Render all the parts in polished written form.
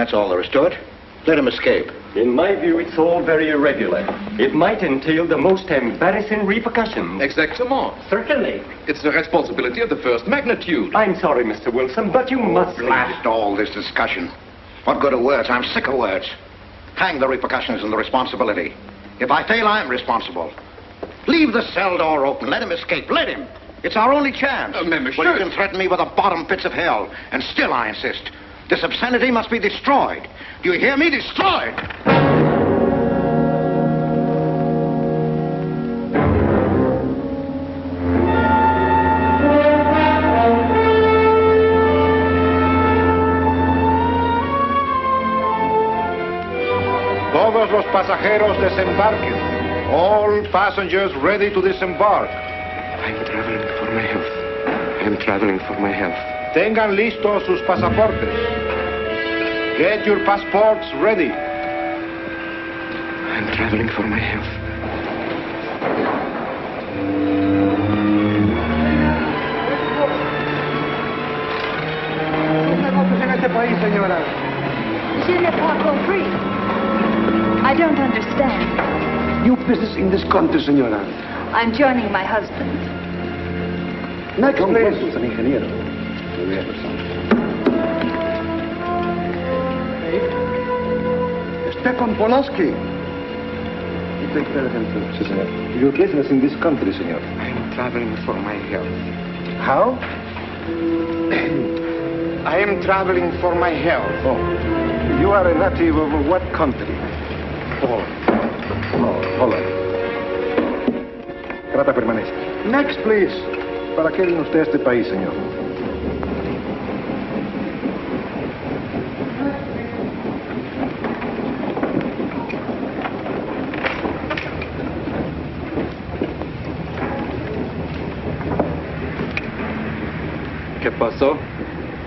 That's all there is to it. Let him escape. In my view, it's all very irregular. It might entail the most embarrassing repercussions. Exactement. Certainly. It's the responsibility of the first magnitude. I'm sorry, Mr. Wilson, but you must... Blast all this discussion. What good are words? I'm sick of words. Hang the repercussions and the responsibility. If I fail, I'm responsible. Leave the cell door open. Let him escape. Let him. It's our only chance. Monsieur. Well, you can threaten me with the bottom pits of hell, and still I insist. This obscenity must be destroyed. Do you hear me? Destroyed! Todos los pasajeros desembarquen. All passengers ready to disembark. I'm traveling for my health. I'm traveling for my health. Tengan listos sus pasaportes. Get your passports ready. I'm traveling for my health. Je n'ai pas compris. I don't understand. Your business in this country, senora. I'm joining my husband. Next, please. An ingeniero. Stepan Polaski. You take care of him, too. Si, senor. Your business in this country, senor. I'm traveling for my health. How? I am traveling for my health. Oh. You are a native of what country? Holland. Trata permanece. Next, please. ¿Para qué vino usted a este país, señor? ¿Qué pasó?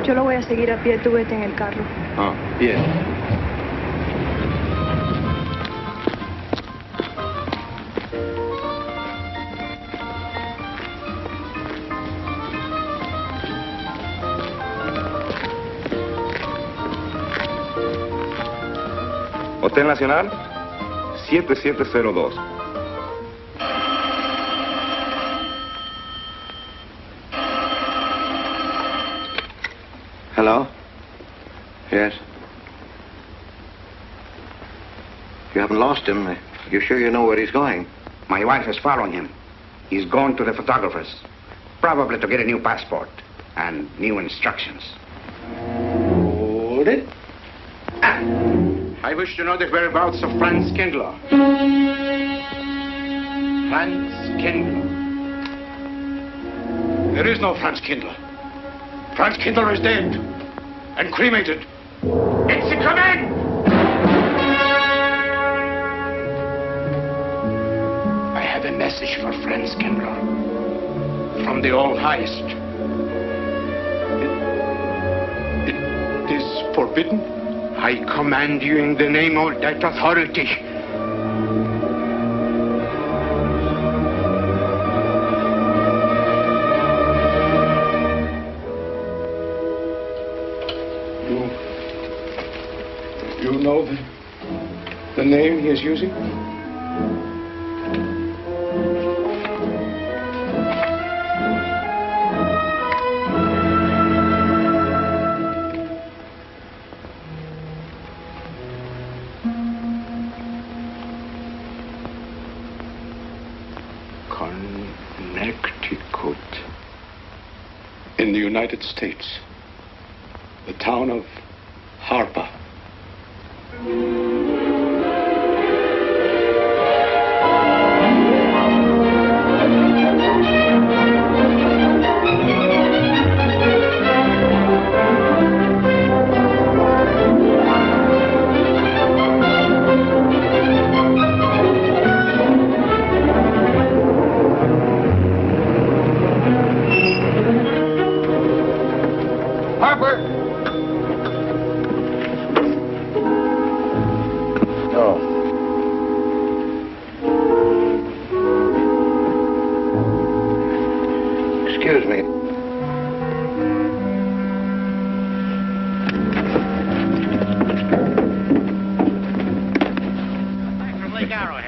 Yo lo voy a seguir a pie, tú vete en el carro. Ah, bien. Hotel Nacional, 7702. Hello? Yes? You haven't lost him. You sure you know where he's going? My wife is following him. He's gone to the photographer's, probably to get a new passport and new instructions. Hold it. I wish to know the whereabouts of Franz Kindler. Franz Kindler. There is no Franz Kindler. Franz Kindler is dead and cremated. It's a command! I have a message for Franz Kindler from the All-Highest. It is forbidden. I command you in the name of that authority. You know the name he is using? Connecticut. In the United States, the town of Harper. Excuse me.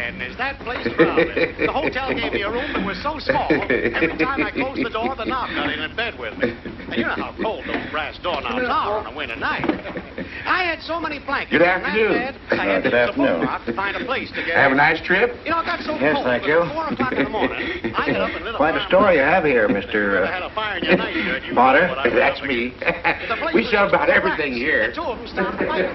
And is that place crowded? The hotel gave me a room that was so small, every time I closed the door, the knob got in bed with me. And you know how cold those brass doorknobs are on a winter night. I had so many blankets Good in that afternoon. bed, I had to use a boat rock to find a place to get Have a in. nice trip? You know, it got so Yes, cold. thank it you. was 4 o'clock in the morning. I got up and lit a Quite a fire. story you have here, I Mr. had a fire in your night shirt. You Potter. know what I was That's up me. against. The place We was sell just about full of everything rats. here. And 2 of them started fighting.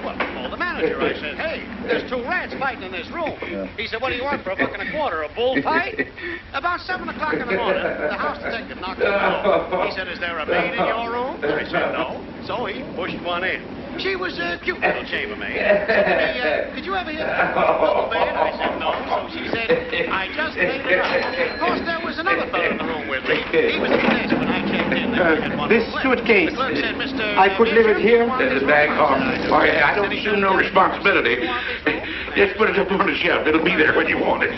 Well, I told the manager, I said, hey, there's 2 rats fighting in this room. He said, what do you want for a buck and a quarter, a bullfight? About 7 o'clock in the morning, the house detective knocked on the door. He saed, is there a maid in your room? I said, no. So he pushed one in. She was a cute little chambermaid. Said to me, did you ever hear the double bed? I said, no. So she said, I just made it up. Of course, there was another fellow in the room with me. He was at the desk when I checked in. This suitcase, The clerk said, Mr. I could leave it here? There's a bag off. Oh, yeah, I don't assume no responsibility. Just put it up on the shelf. It'll be there when you want it.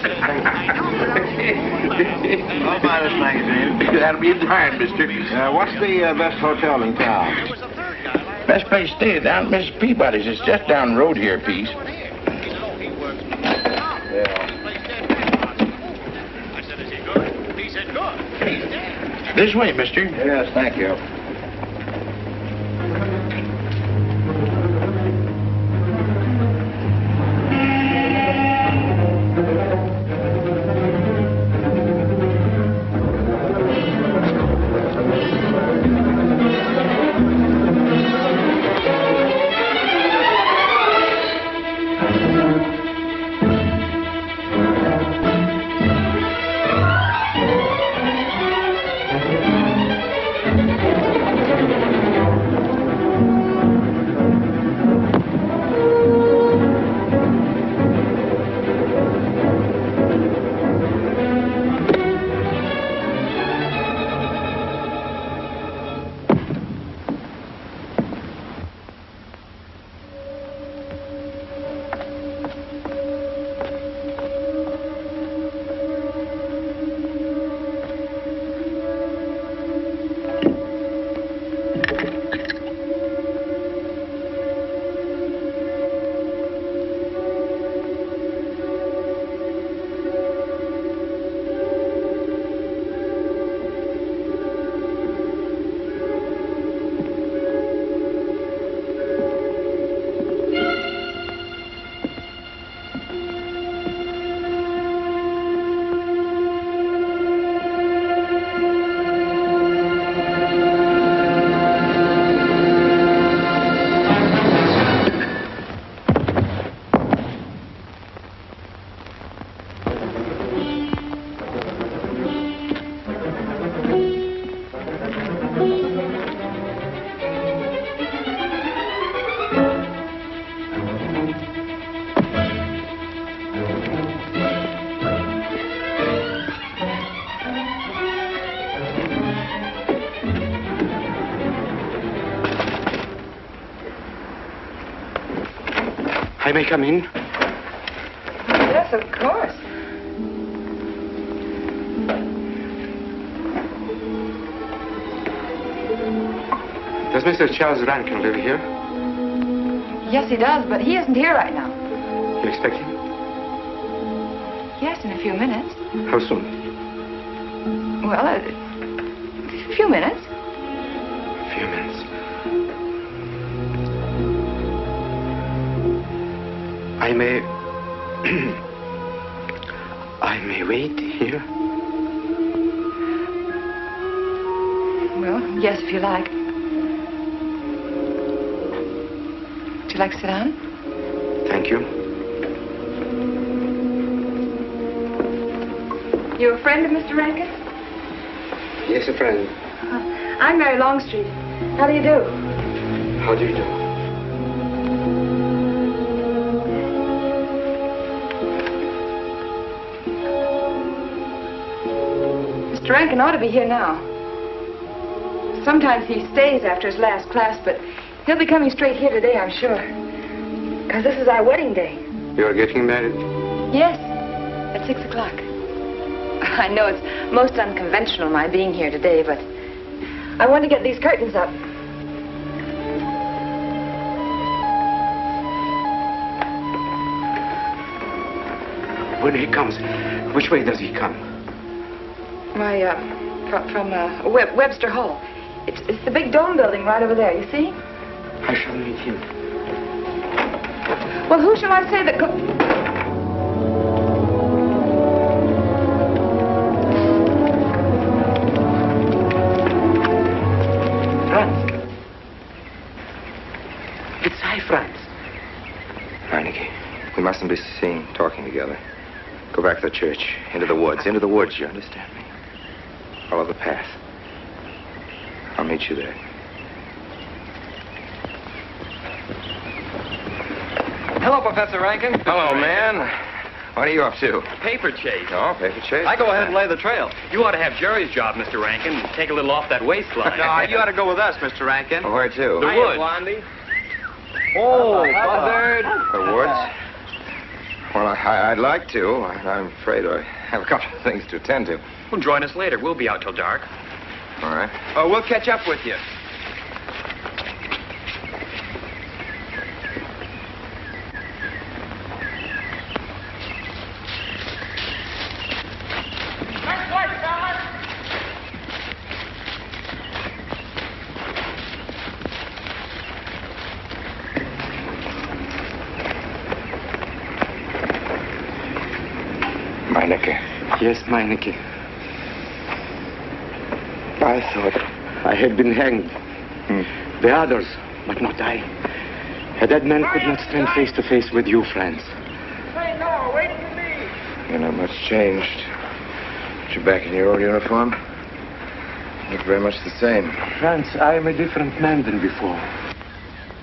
I'll buy this magazine. That'll be fine, mister. What's the best hotel in town? There was a third guy. Best place to stay down at Mrs. Peabody's. It's just down the road here a piece. He said, oh, he works. Yeah. Place dead man. I said, is he good? He said, good. He's dead. This way, mister. Yes, thank you. I may come in? Yes, of course. Does Mr. Charles Rankin live here? Yes, he does, but he isn't here right now. You expect him? Yes, in a few minutes. How soon? Well, a few minutes. A few minutes. I may... I may wait here? Well, yes, if you like. Would you like to sit down? Thank you. You a friend of Mr. Rankin? Yes, a friend. I'm Mary Longstreet. How do you do? How do you do? Mr. Rankin ought to be here now. Sometimes he stays after his last class, but he'll be coming straight here today, I'm sure. Because this is our wedding day. You're getting married? Yes, at 6 o'clock. I know it's most unconventional, my being here today, but I want to get these curtains up. When he comes, which way does he come? Why, from Webster Hall. It's the big dome building right over there, you see? I shall meet him. Well, who shall I say that Franz. It's I, Franz. Meinike, we mustn't be seen talking together. Go back to the church, into the woods, you understand me? Follow the path. I'll meet you there. Hello, Professor Rankin. Hello, man. What are you up to? Paper chase. Oh, paper chase? I go ahead and lay the trail. You ought to have Jerry's job, Mr. Rankin. Take a little off that waistline. No, you ought to go with us, Mr. Rankin. Well, where to? The woods. Blondie. Oh, Buzzard. The woods? Well, I'd like to. I'm afraid I have a couple of things to attend to. Well, join us later. We'll be out till dark. All right. Oh, we'll catch up with you. Meinike. Yes, Meinike. I thought I had been hanged. The others, but not I. A dead man could not stand face to face with you, Franz. Say no, wait for me. You're not much changed. But you're back in your old uniform. Look very much the same. Franz, I am a different man than before.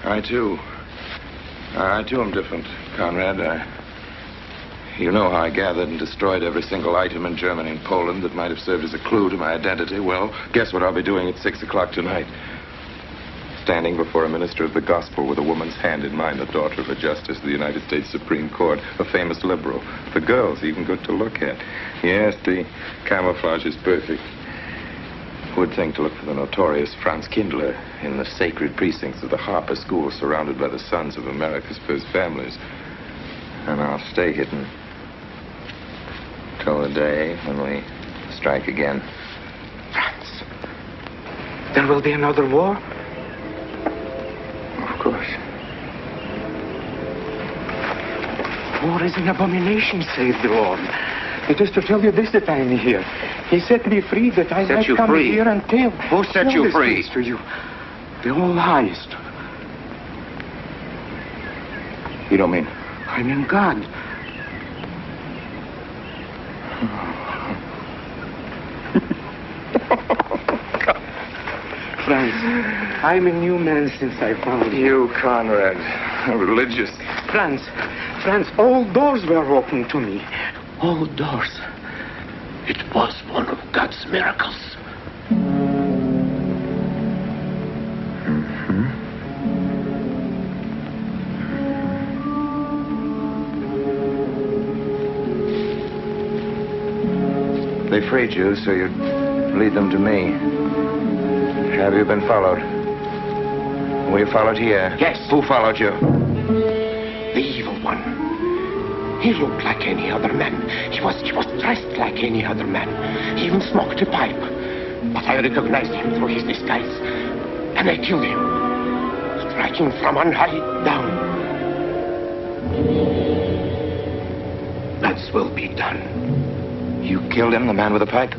I, too. I, too, am different, Conrad. You know how I gathered and destroyed every single item in Germany and Poland that might have served as a clue to my identity. Well, guess what I'll be doing at 6 o'clock tonight? Standing before a minister of the gospel with a woman's hand in mine, the daughter of a justice of the United States Supreme Court, a famous liberal. The girl's even good to look at. Yes, the camouflage is perfect. Who would think to look for the notorious Franz Kindler in the sacred precincts of the Harper School, surrounded by the sons of America's first families? And I'll stay hidden till the day when we strike again. Franz, there will be another war? Of course. War is an abomination, says the Lord. It is to tell you this that I am here. He set me free that I might come here and tell. Who set you free? To you. The All Highest. You don't mean? I mean God. Franz, I'm a new man since I found you. You, Conrad, religious. Franz, all doors were open to me. All doors. It was one of God's miracles. They freed you so you'd lead them to me. Have you been followed? Were you followed here? Yes. Who followed you? The evil one. He looked like any other man. He was dressed like any other man. He even smoked a pipe. But I recognized him through his disguise. And I killed him. Striking from on high down. God's will be done. You killed him, the man with the pipe?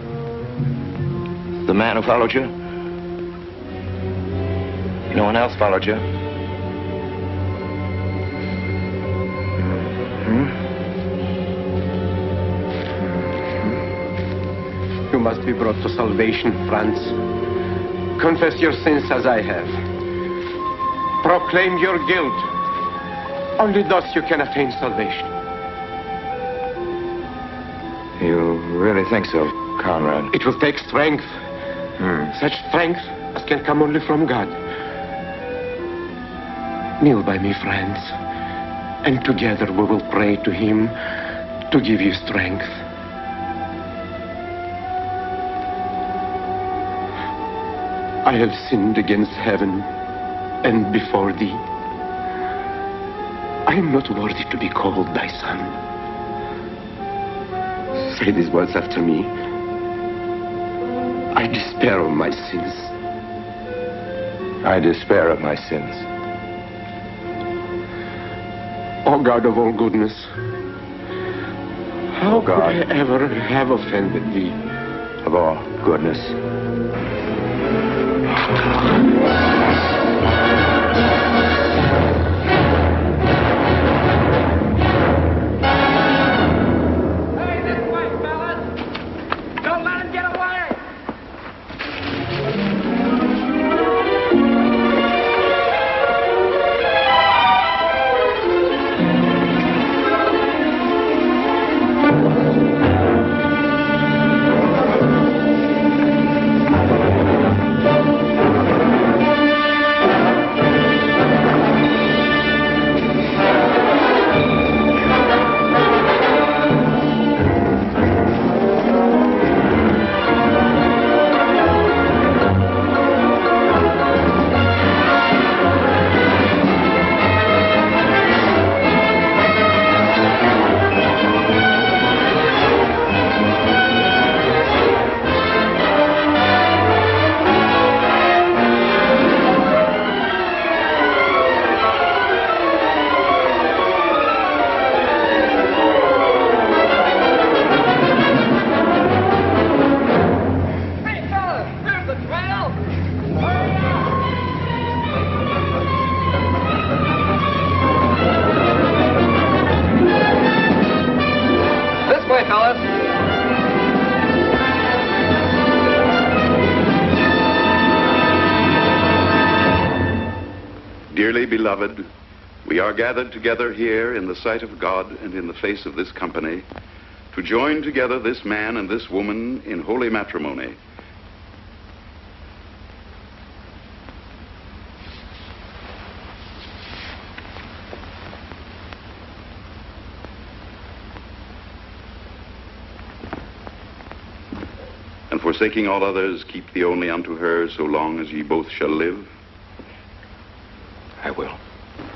The man who followed you? No one else followed you? You must be brought to salvation, Franz. Confess your sins as I have. Proclaim your guilt. Only thus you can attain salvation. You really think so, Conrad? It will take strength. Such strength as can come only from God. Kneel by me, friends, and together we will pray to Him to give you strength. I have sinned against heaven and before thee. I am not worthy to be called thy son. say these words after me. I despair of my sins. I despair of my sins. O God of all goodness, how could I ever have offended thee? Of all goodness. Dearly beloved, we are gathered together here in the sight of God and in the face of this company to join together this man and this woman in holy matrimony. And forsaking all others, keep thee only unto her so long as ye both shall live. I will.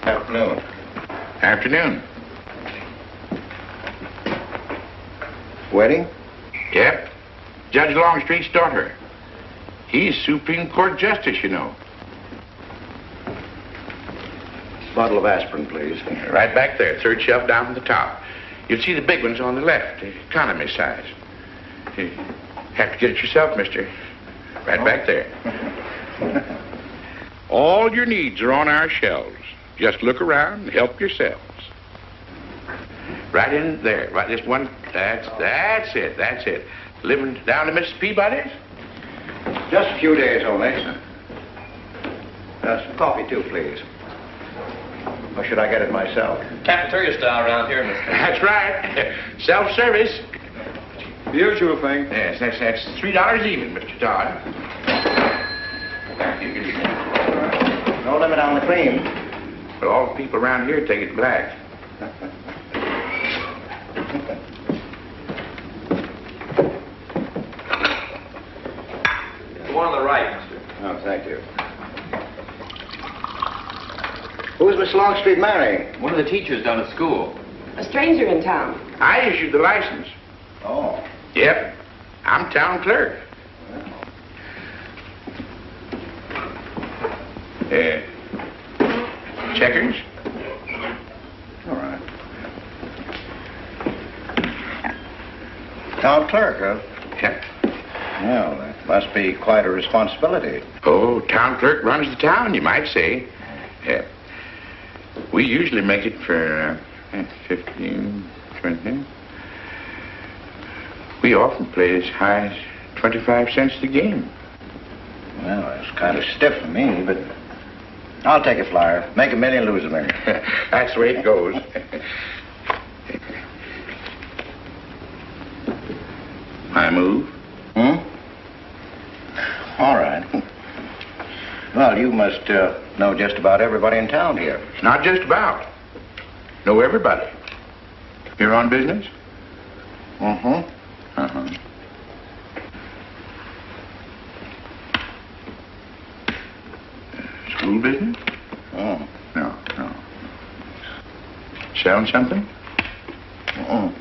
Afternoon. Afternoon. Wedding? Yep. Judge Longstreet's daughter. He's Supreme Court Justice, you know. Bottle of aspirin, please. Right back there, third shelf down from the top. You'll see the big ones on the left, the economy size. You have to get it yourself, mister. Right back there. All your needs are on our shelves. Just look around and help yourselves. Right in there. Right this one. That's it. That's it. Living down to Mrs. Peabody's? Just a few days only. Some coffee, too, please. Or should I get it myself? Cafeteria style around here, mister. That's right. Self-service. The usual thing. Yes, that's $3 even, Mr. Todd. You can eat it. No limit on the cream. But all the people around here take it black. The one on the right, mister. Oh, thank you. Who's Miss Longstreet marrying? One of the teachers down at school. A stranger in town. I issued the license. Oh. Yep. I'm town clerk. Checkers? All right. Town clerk, huh? Yep. Well, that must be quite a responsibility. Oh, town clerk runs the town, you might say. We usually make it for 15, 20. We often play as high as 25 cents a game. Well, that's kind of stiff for me, but I'll take a flyer. Make $1 million, lose $1 million. That's the way it goes. I move. All right. Well, you must know just about everybody in town here. Not just about. Know everybody. You're on business? Uh-huh. School business? Oh. No. Selling something? No.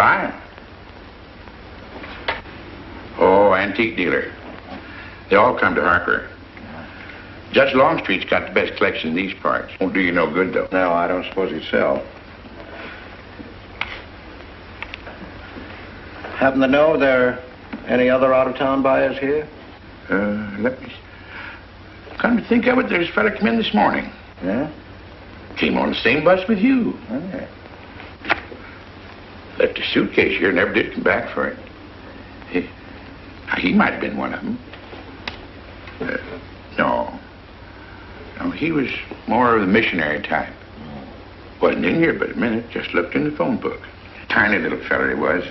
buy 'em? Oh, antique dealer. They all come to Harper. Judge Longstreet's got the best collection in these parts. Won't do you no good, though. No, I don't suppose he'd sell. Happen to know there are any other out-of-town buyers here? Let me... Come to think of it, there's a fella come in this morning. Yeah? Came on the same bus with you. Okay. Left a suitcase here, never did come back for it. He might have been one of them. No. No, he was more of the missionary type. Wasn't in here but a minute, just looked in the phone book. Tiny little fella he was,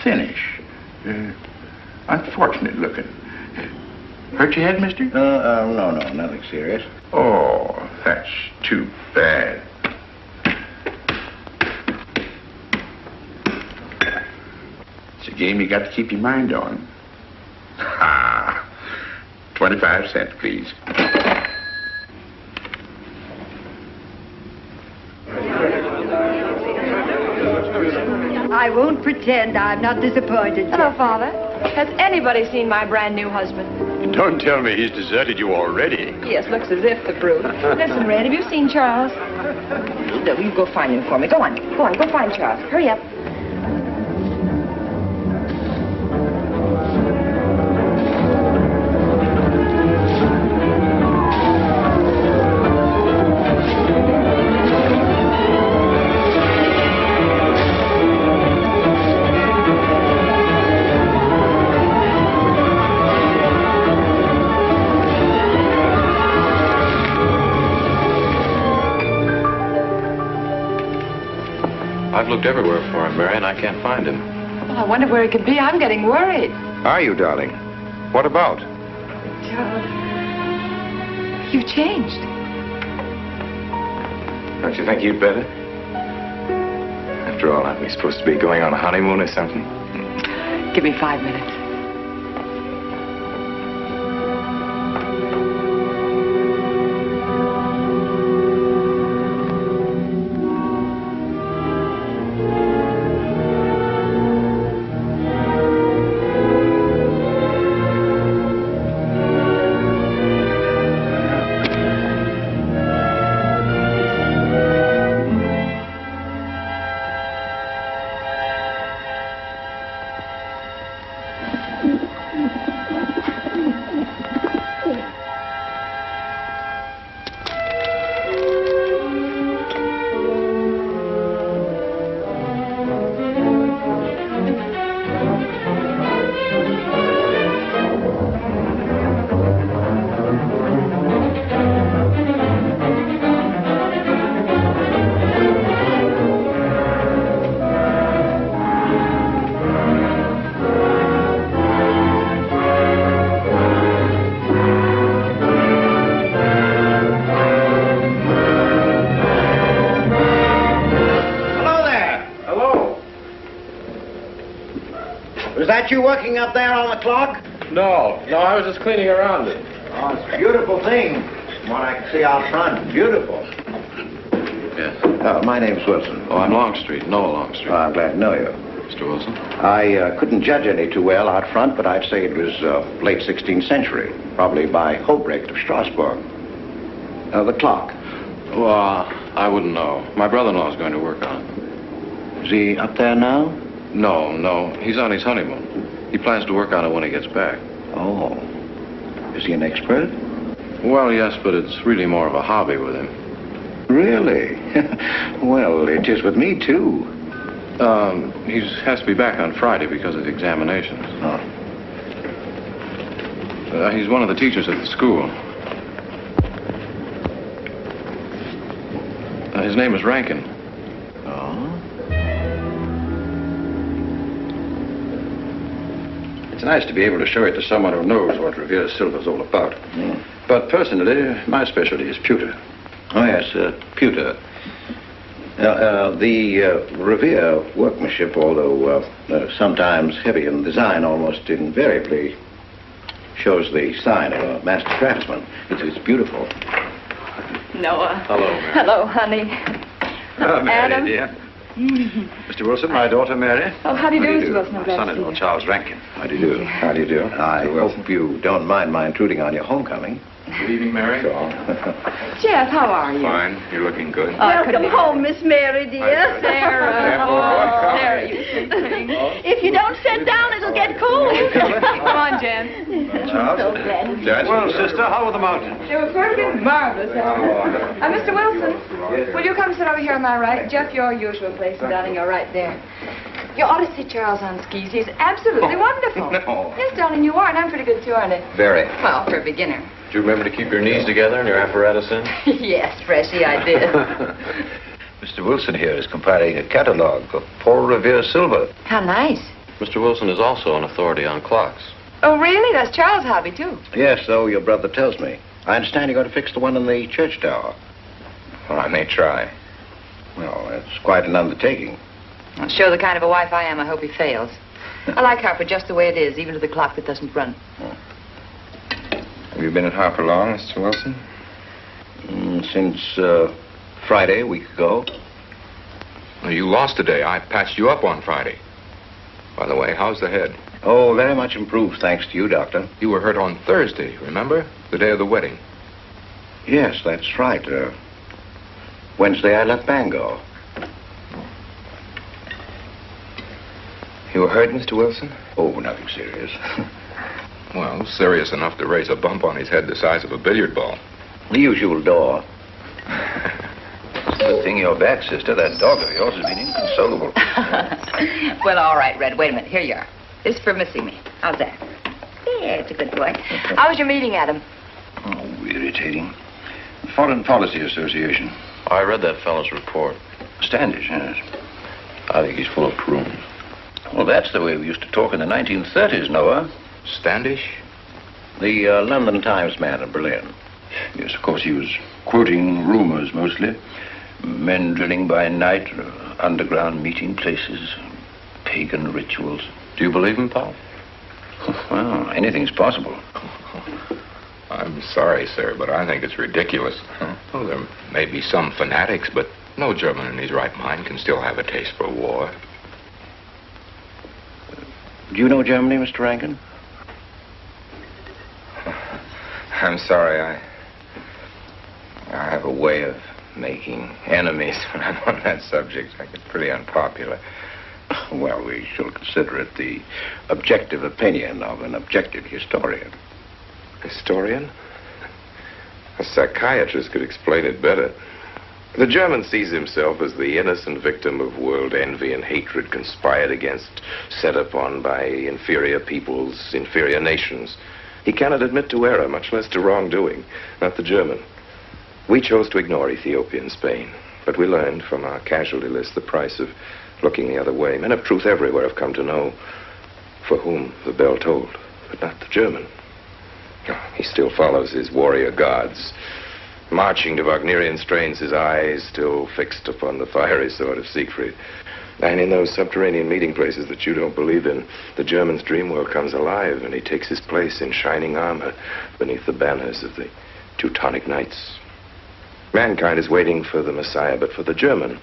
thinnish, unfortunate looking. Hurt your head, mister? No, nothing serious. Oh, that's too bad. It's a game you got to keep your mind on. Ha! 25 cents, please. I won't pretend I'm not disappointed. Hello, Father. Has anybody seen my brand new husband? Don't tell me he's deserted you already. Yes, looks as if, the brute. Listen, Red, have you seen Charles? No, you go find him for me. Go on, go find Charles. Hurry up. I've looked everywhere for him, Mary, and I can't find him. Well, I wonder where he could be. I'm getting worried. Are you, darling? What about? Charles, you've changed. Don't you think you'd better? After all, aren't we supposed to be going on a honeymoon or something? Give me 5 minutes. Was that you working up there on the clock? No, I was just cleaning around it. Oh, it's a beautiful thing. From what I can see out front, beautiful. Yes. My name's Wilson. Oh, I'm Longstreet, Noah Longstreet. I'm glad to know you. Mr. Wilson? I couldn't judge any too well out front, but I'd say it was late 16th century, probably by Hobrecht of Strasbourg. The clock. Well, I wouldn't know. My brother-in-law's going to work on it. Is he up there now? No. He's on his honeymoon. He plans to work on it when he gets back. Oh. Is he an expert? Well, yes, but it's really more of a hobby with him. Really? Well, it is with me, too. He has to be back on Friday because of the examinations. Oh. He's one of the teachers at the school. His name is Rankin. Oh? It's nice to be able to show it to someone who knows what Revere silver's all about. Mm. But personally, my specialty is pewter. Oh, yes, pewter. The Revere workmanship, although sometimes heavy in design, almost invariably shows the sign of a master craftsman. It's beautiful. Noah. Hello, Mary. Hello, honey. Mary, Adam. dear. Mr. Wilson, my daughter Mary. Oh, how do you do, Mr. Wilson? I'm My glad to see son-in-law, you. Charles Rankin. How do you do? How do you do? I hope you don't mind my intruding on your homecoming. Good evening, Mary. Jeff, how are you? Fine. You're looking good. Welcome home, Miss Mary, dear. Sarah. Oh, Sarah, you sweet thing. If you don't sit down, it'll get cold. Come on, Jen. Charles? So glad. Well, sister, how were the mountains? They were perfect, marvelous. Mr. Wilson, will you come sit over here on my right? Jeff, your usual place, and darling, you're right there. You ought to see Charles on skis. He's absolutely wonderful. No. Yes, darling, you are, and I'm pretty good too, aren't I? Very. Well, for a beginner. Do you remember to keep your knees together and your apparatus in? Yes, Freshy, I did. Mr. Wilson here is compiling a catalogue of Paul Revere silver. How nice. Mr. Wilson is also an authority on clocks. Oh, really? That's Charles' hobby, too. Yes, so your brother tells me. I understand you're going to fix the one in the church tower. Well, I may try. Well, it's quite an undertaking. I'll show the kind of a wife I am. I hope he fails. I like Harper just the way it is, even to the clock that doesn't run. Have you been at Harper long, Mr. Wilson? Since Friday, a week ago. Well, you lost today. I patched you up on Friday. By the way, how's the head? Oh, very much improved, thanks to you, Doctor. You were hurt on Thursday, remember? The day of the wedding. Yes, that's right. Wednesday, I left Bangor. You were hurt, Mr. Wilson? Oh, nothing serious. Well, serious enough to raise a bump on his head the size of a billiard ball. The usual door. Good thing you're back, sister. That dog of yours has been inconsolable. Well, all right, Red. Wait a minute. Here you are. This is for missing me. How's that? Yeah, it's a good boy. How was your meeting, Adam? Oh, irritating. Foreign Policy Association. I read that fellow's report. Standish, yes. I think he's full of prunes. Well, that's the way we used to talk in the 1930s, Noah. Standish? The London Times man in Berlin. Yes, of course, he was quoting rumors mostly. Men drilling by night, underground meeting places, pagan rituals. Do you believe him, Paul? Well, anything's possible. I'm sorry, sir, but I think it's ridiculous. Oh, there may be some fanatics, but no German in his right mind can still have a taste for war. Do you know Germany, Mr. Rankin? I'm sorry, I have a way of making enemies when I'm on that subject. I get pretty unpopular. Well, we shall consider it the objective opinion of an objective historian. Historian? A psychiatrist could explain it better. The German sees himself as the innocent victim of world envy and hatred conspired against, set upon by inferior peoples, inferior nations. He cannot admit to error, much less to wrongdoing. Not the German. We chose to ignore Ethiopia and Spain, but we learned from our casualty list the price of looking the other way. Men of truth everywhere have come to know for whom the bell tolled, but not the German. He still follows his warrior gods, marching to Wagnerian strains, his eyes still fixed upon the fiery sword of Siegfried. And in those subterranean meeting places that you don't believe in, the German's dream world comes alive, and he takes his place in shining armor beneath the banners of the Teutonic Knights. Mankind is waiting for the Messiah, but for the German,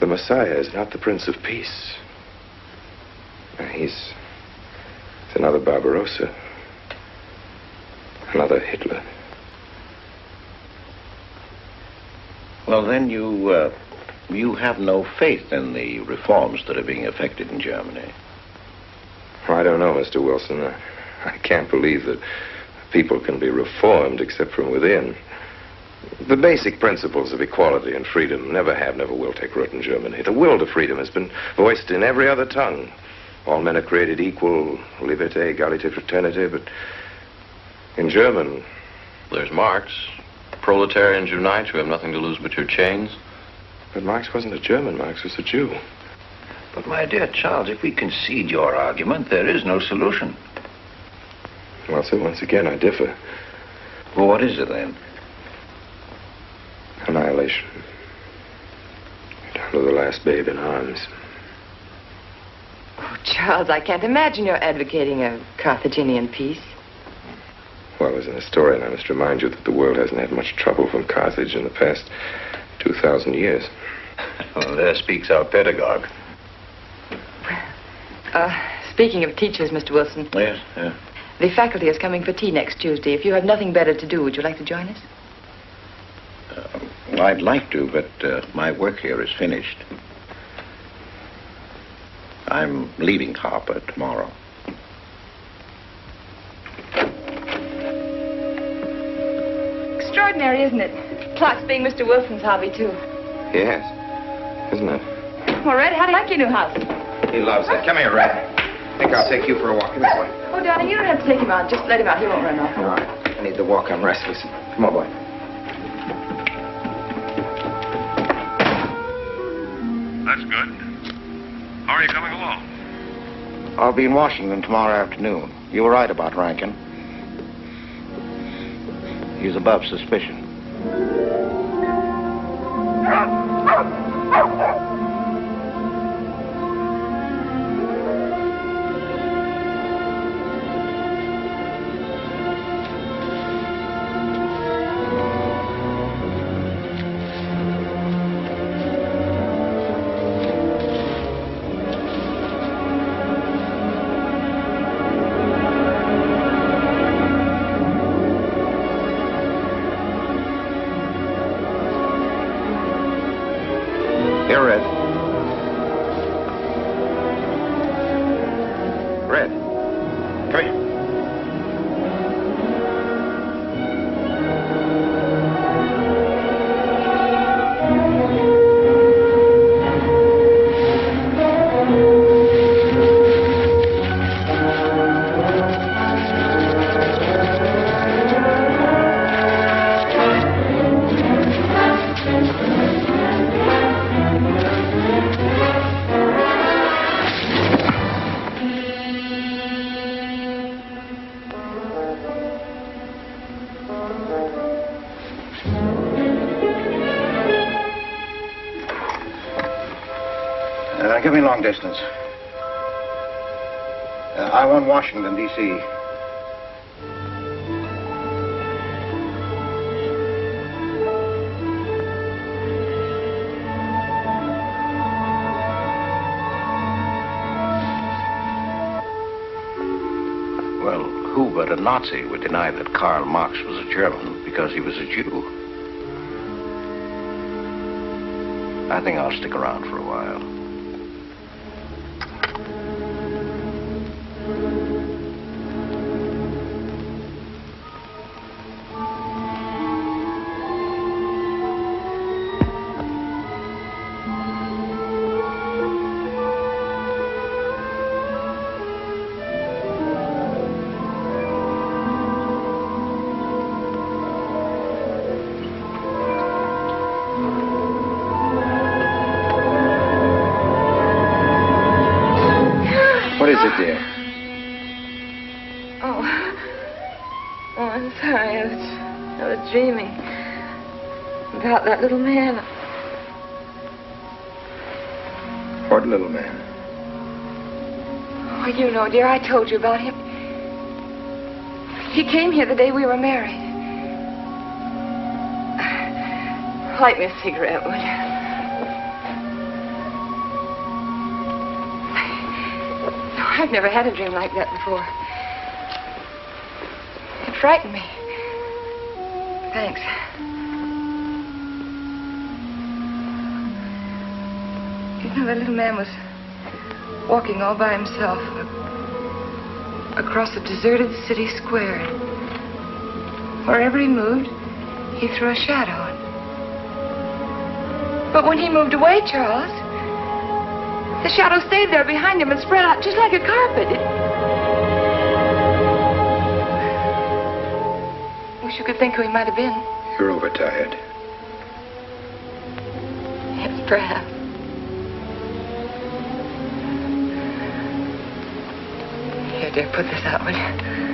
the Messiah is not the Prince of Peace. He's another Barbarossa, another Hitler. Well, then you have no faith in the reforms that are being effected in Germany. I don't know, Mr. Wilson. I can't believe that people can be reformed except from within. The basic principles of equality and freedom never have, never will take root in Germany. The will to freedom has been voiced in every other tongue. All men are created equal, liberté, égalité, fraternité, but in German... There's Marx. Proletarians unite, you have nothing to lose but your chains. But Marx wasn't a German, Marx was a Jew. But, my dear Charles, if we concede your argument, there is no solution. Well, sir, once again, I differ. Well, what is it, then? Annihilation. Down to the last babe in arms. Oh, Charles, I can't imagine you're advocating a Carthaginian peace. Well, as an historian, I must remind you that the world hasn't had much trouble from Carthage in the past 2,000 years. Well, there speaks our pedagogue. Speaking of teachers, Mr. Wilson. Yes, yeah. The faculty is coming for tea next Tuesday. If you have nothing better to do, would you like to join us? I'd like to, but my work here is finished. I'm leaving Harper tomorrow. Extraordinary, isn't it? Clocks being Mr. Wilson's hobby, too. Yes. Isn't it? Well, Red, how do you like your new house? He loves it. Come here, Red. I think I'll take you for a walk. Come here, boy. Oh, darling, you don't have to take him out. Just let him out. He won't run off. All right. I need the walk. I'm restless. Come on, boy. That's good. How are you coming along? I'll be in Washington tomorrow afternoon. You were right about Rankin. He's above suspicion. Give me long distance. I want Washington, D.C. Well, who but a Nazi would deny that Karl Marx was a German because he was a Jew? I think I'll stick around for a while. What is it, dear? Oh, I'm sorry. I was dreaming about that little man. What little man? Oh, you know, dear, I told you about him. He came here the day we were married. Light me a cigarette, would you? I've never had a dream like that before. It frightened me. Thanks. You know, that little man was walking all by himself across a deserted city square. Wherever he moved, he threw a shadow. But when he moved away, Charles, the shadow stayed there behind him and spread out just like a carpet. Wish you could think who he might have been. You're overtired. Yes, perhaps. Here, dear, put this out, will you?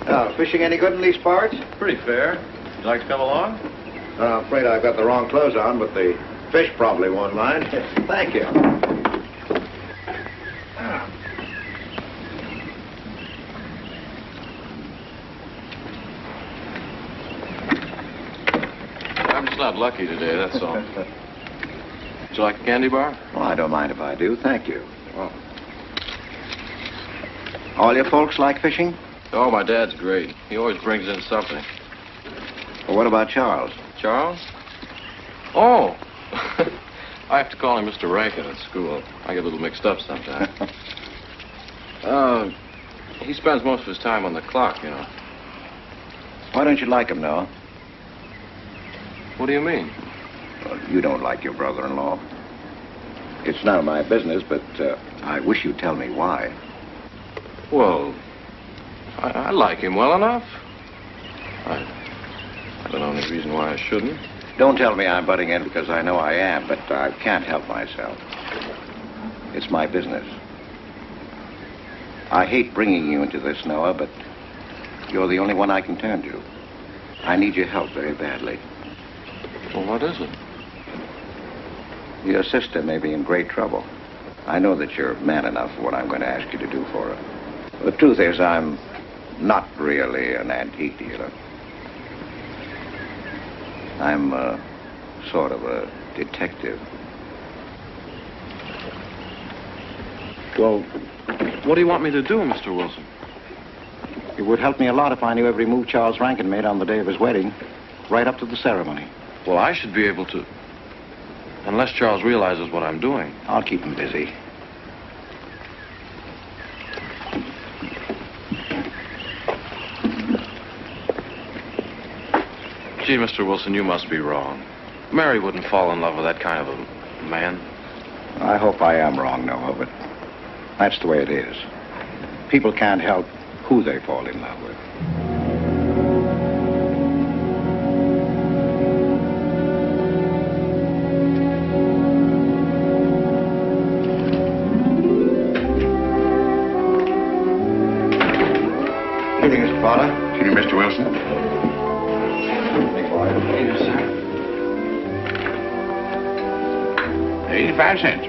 Now, fishing any good in these parts? Pretty fair. Would you like to come along? I'm afraid I've got the wrong clothes on, but the fish probably won't mind. Thank you. got lucky today, that's all. Would you like a candy bar? Well, I don't mind if I do. Thank you. Well, all your folks like fishing? Oh, my dad's great. He always brings in something. Well, what about Charles? Charles? Oh! I have to call him Mr. Rankin at school. I get a little mixed up sometimes. He spends most of his time on the clock, you know. Why don't you like him, Noah? What do you mean? Well, you don't like your brother-in-law. It's none of my business, but I wish you'd tell me why. Well, I like him well enough. I don't know any reason why I shouldn't. Don't tell me I'm butting in because I know I am, but I can't help myself. It's my business. I hate bringing you into this, Noah, but you're the only one I can turn to. I need your help very badly. Well, what is it? Your sister may be in great trouble. I know that you're man enough for what I'm going to ask you to do for her. The truth is, I'm not really an antique dealer. I'm sort of a detective. Well, what do you want me to do, Mr. Wilson? It would help me a lot if I knew every move Charles Rankin made on the day of his wedding, right up to the ceremony. Well, I should be able to. Unless Charles realizes what I'm doing. I'll keep him busy. Gee, Mr. Wilson, you must be wrong. Mary wouldn't fall in love with that kind of a man. I hope I am wrong, Noah, but that's the way it is. People can't help who they fall in love with. Good evening, Mr. Potter. Good evening, Mr. Wilson. 85 cents.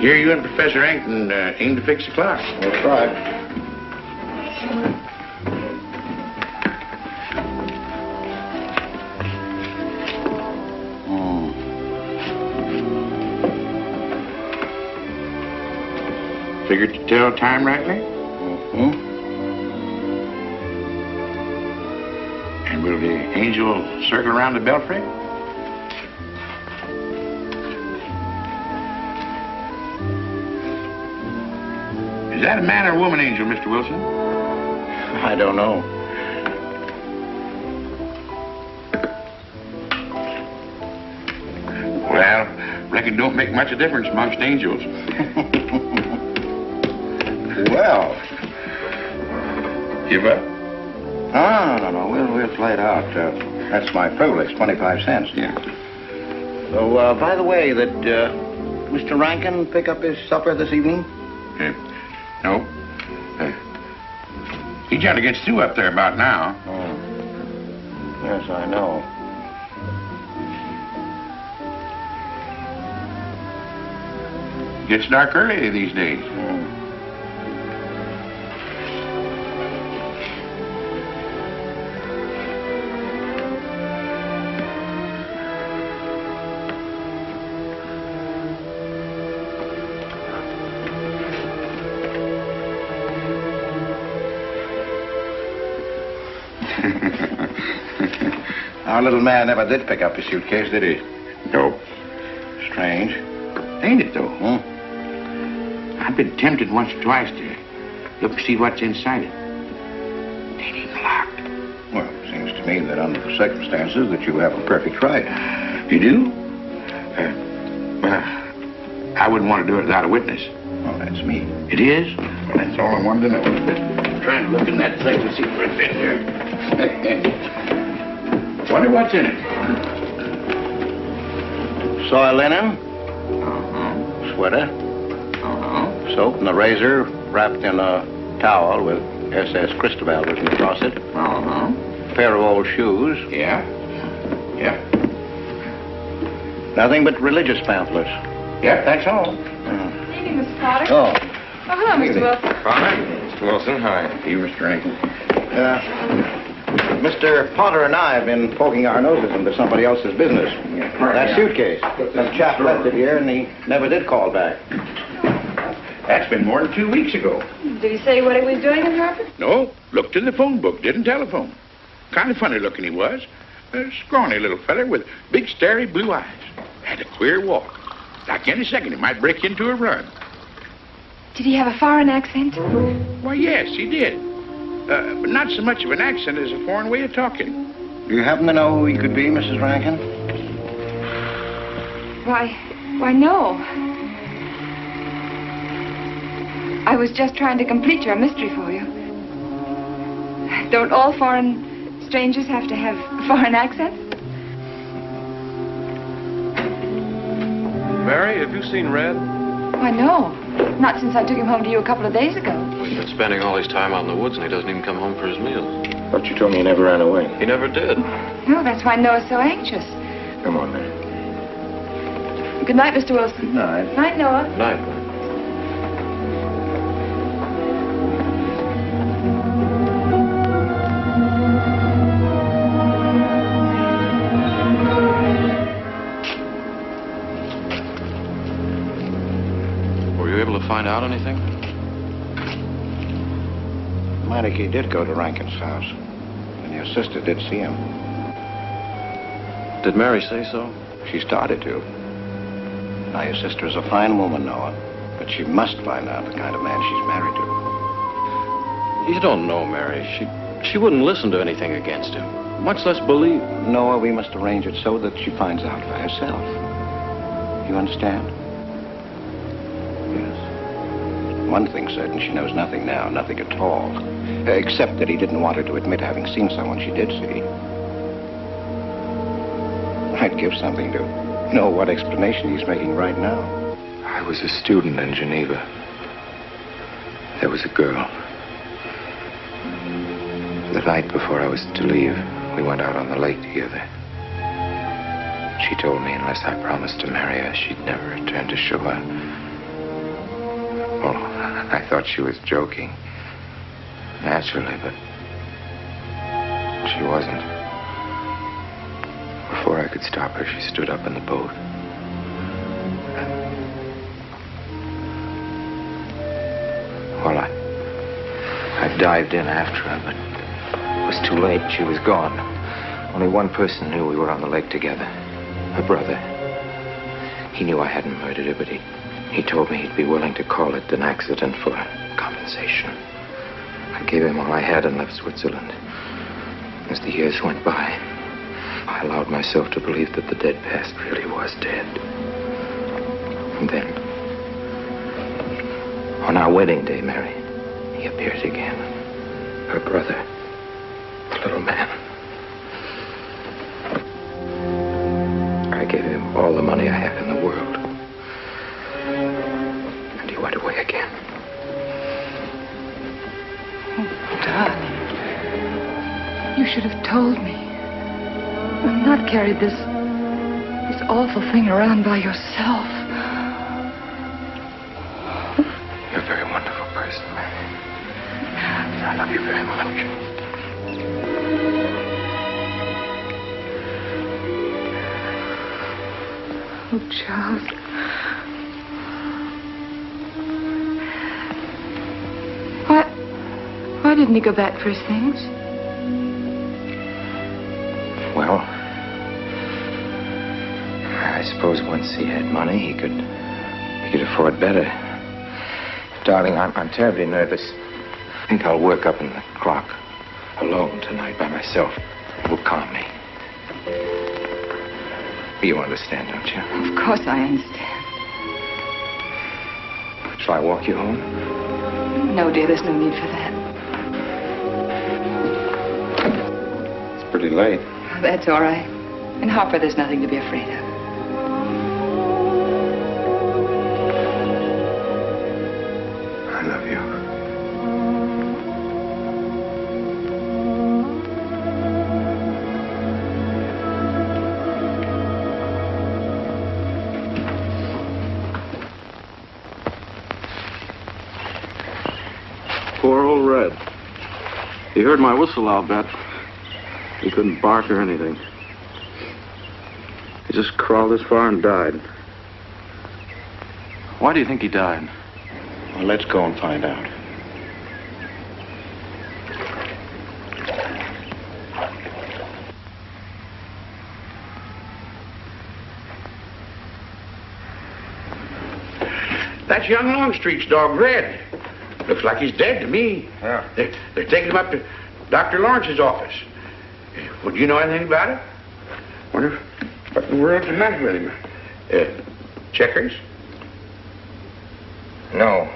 Here you and Professor Ankton aim to fix the clock. We'll try. Figured to tell time rightly? Mm-hmm. And will the angel circle around the belfry? Is that a man or a woman angel, Mr. Wilson? I don't know. Well, reckon don't make much of a difference amongst angels. Well. Give up? No. We'll play it out. That's my privilege, 25 cents. Yeah. So, by the way, did Mr. Rankin pick up his supper this evening? No. He trying to get Sue up there about now. Oh. Yes, I know. Gets dark early these days. Our little man never did pick up his suitcase, did he? Nope. Strange. Ain't it, though? I've been tempted once or twice to look and see what's inside it. It ain't even locked. Well, it seems to me that under the circumstances that you have a perfect right. You do? Well, I wouldn't want to do it without a witness. Well, that's me. It is? Well, that's all I wanted to know. I'm trying to look in that thing to see where it fits here. Wonder what's in it. Soil linen. Sweater. Soap and a razor wrapped in a towel with SS Cristobal written across it. Pair of old shoes. Yeah. Nothing but religious pamphlets. Yep, that's all. Good evening, Mr. Potter. Oh. Oh, hello, Mr. Wilson. Potter? Wilson. Hi. You, Mr. Rankin. Mr. Potter and I have been poking our noses into somebody else's business. That suitcase. Some chap left it here, and he never did call back. That's been more than 2 weeks ago. Did he say what he was doing in Harper? No, looked in the phone book, didn't telephone. Kind of funny looking he was. A scrawny little feller with big, starry blue eyes. Had a queer walk. Like any second, he might break into a run. Did he have a foreign accent? Why, yes, he did. But not so much of an accent as a foreign way of talking. Do you happen to know who he could be, Mrs. Rankin? Why, no. I was just trying to complete your mystery for you. Don't all foreign strangers have to have foreign accents? Mary, have you seen Red? Why, no. Not since I took him home to you a couple of days ago. He's been spending all his time out in the woods, and he doesn't even come home for his meals. But you told me he never ran away. He never did. No, that's why Noah's so anxious. Come on, Mary. Good night, Mr. Wilson. Good night. Night, Noah. Night. Were you able to find out anything? Meinike did go to Rankin's house, and your sister did see him. Did Mary say so? She started to. Now, your sister is a fine woman, Noah, but she must find out the kind of man she's married to. You don't know, Mary. She wouldn't listen to anything against him, much less believe. Noah, we must arrange it so that she finds out for herself. You understand? Yes. One thing's certain, she knows nothing now, nothing at all. Except that he didn't want her to admit having seen someone she did see. I'd give something to know what explanation he's making right now. I was a student in Geneva. There was a girl. The night before I was to leave, we went out on the lake together. She told me unless I promised to marry her, she'd never return to shore. Well, I thought she was joking. Naturally, but she wasn't. Before I could stop her, she stood up in the boat. Well, I dived in after her, but it was too late. She was gone. Only one person knew we were on the lake together. Her brother. He knew I hadn't murdered her, but he told me he'd be willing to call it an accident for compensation. I gave him all I had and left Switzerland. As the years went by, I allowed myself to believe that the dead past really was dead. And then, on our wedding day, Mary, he appeared again. Her brother, the little man. I gave him all the money I had in the world. And he went away again. Oh, darling. You should have told me. And not carried this awful thing around by yourself. You're a very wonderful person, Mary. I love you very much. Oh, Charles. Why didn't he go back for his things? Well, I suppose once he had money, he could afford better. Darling, I'm terribly nervous. I think I'll work up in the clock alone tonight by myself. It will calm me. You understand, don't you? Of course I understand. Shall I walk you home? No, dear, there's no need for that. It's pretty late. Oh, that's all right. In Harper, there's nothing to be afraid of. I love you. Poor old Red. He heard my whistle, I'll bet. He couldn't bark or anything. He just crawled this far and died. Why do you think he died? Well, let's go and find out. That's young Longstreet's dog, Red. Looks like he's dead to me. Yeah. They're taking him up to Dr. Lawrence's office. Would you know anything about it? Wonder what in the world's the matter with him? Checkers? No,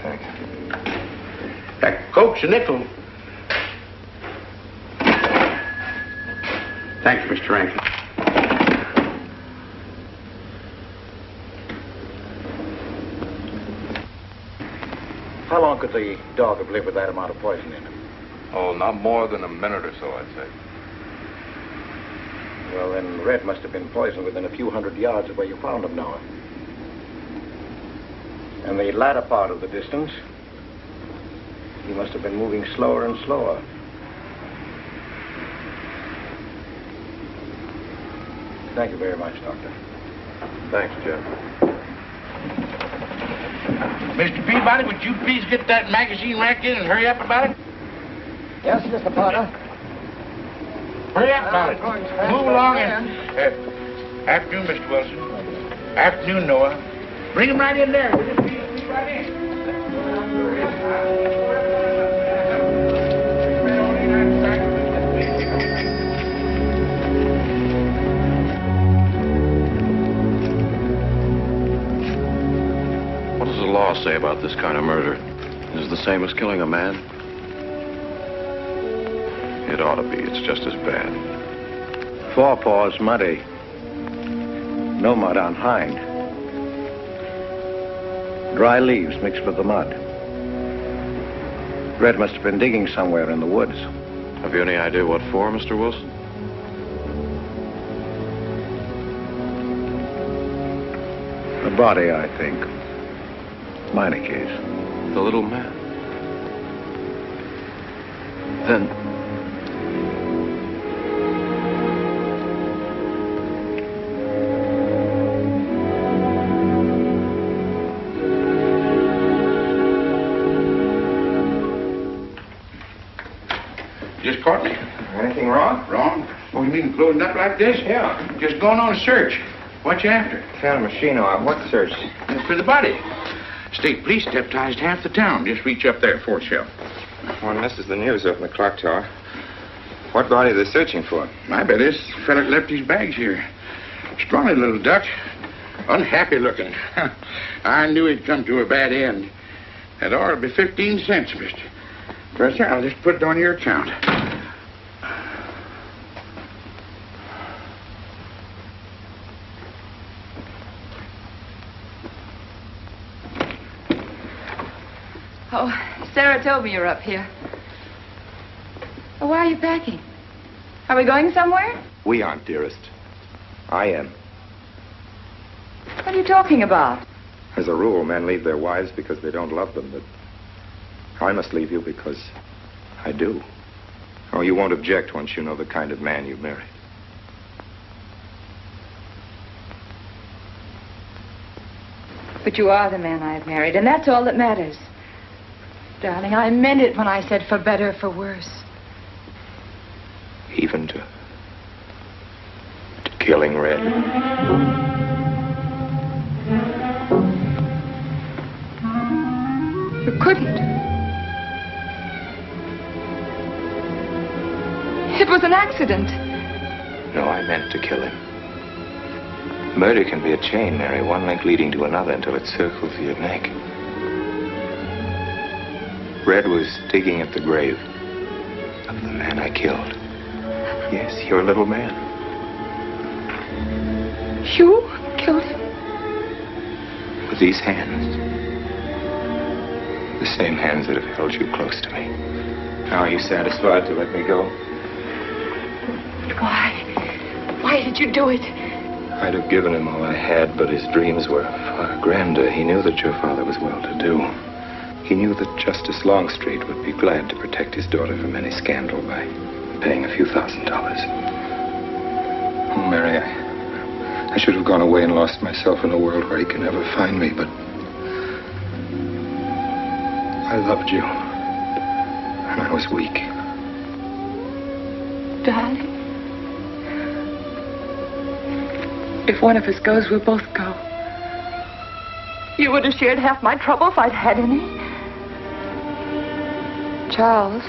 thanks. That Coke's a nickel. Thanks, Mr. Rankin. How long could the dog have lived with that amount of poison in him? Oh, not more than a minute or so, I'd say. Well, then Red must have been poisoned within a few hundred yards of where you found him, Noah. And the latter part of the distance, he must have been moving slower and slower. Thank you very much, Doctor. Thanks, Jeff. Mr. Peabody, would you please get that magazine racked in and hurry up about it? Yes, Mr. Potter. Hurry up about it. Move along and... afternoon, Mr. Wilson. Afternoon, Noah. Bring him right in there. Will you please? Right in. What does the law say about this kind of murder? Is it the same as killing a man? It ought to be. It's just as bad. Forepaws muddy. No mud on hind. Dry leaves mixed with the mud. Red must have been digging somewhere in the woods. Have you any idea what for, Mr. Wilson? The body, I think. Meinike's. The little man. Then... Just caught me. Anything wrong? Wrong? Oh, you mean loading up like this? Yeah. Just going on a search. What you after? Found a machine on what search? For the body. State police deputized half the town. Just reach up there, fourth shelf. One misses the news up in the clock tower. What body are they searching for? I bet this fella left his bags here. Scrawny little duck. Unhappy looking. I knew he'd come to a bad end. That ought to be 15 cents, mister. Professor, I'll just put it on your account. Oh, Sarah told me you're up here. Well, why are you packing? Are we going somewhere? We aren't, dearest. I am. What are you talking about? As a rule, men leave their wives because they don't love them, but I must leave you because I do. Oh, you won't object once you know the kind of man you've married. But you are the man I've married, and that's all that matters. Darling, I meant it when I said for better, for worse. Even to killing Red. You couldn't. It was an accident. No, I meant to kill him. Murder can be a chain, Mary, one link leading to another until it circles your neck. Red was digging at the grave of the man I killed. Yes, your little man. You killed him? With these hands. The same hands that have held you close to me. Now, are you satisfied to let me go? Why? Why did you do it? I'd have given him all I had, but his dreams were far grander. He knew that your father was well-to-do. He knew that Justice Longstreet would be glad to protect his daughter from any scandal by paying a few $1,000s. Oh, Mary, I should have gone away and lost myself in a world where he can never find me, but I loved you, and I was weak. Darling, if one of us goes, we'll both go. You would have shared half my trouble if I'd had any. Charles,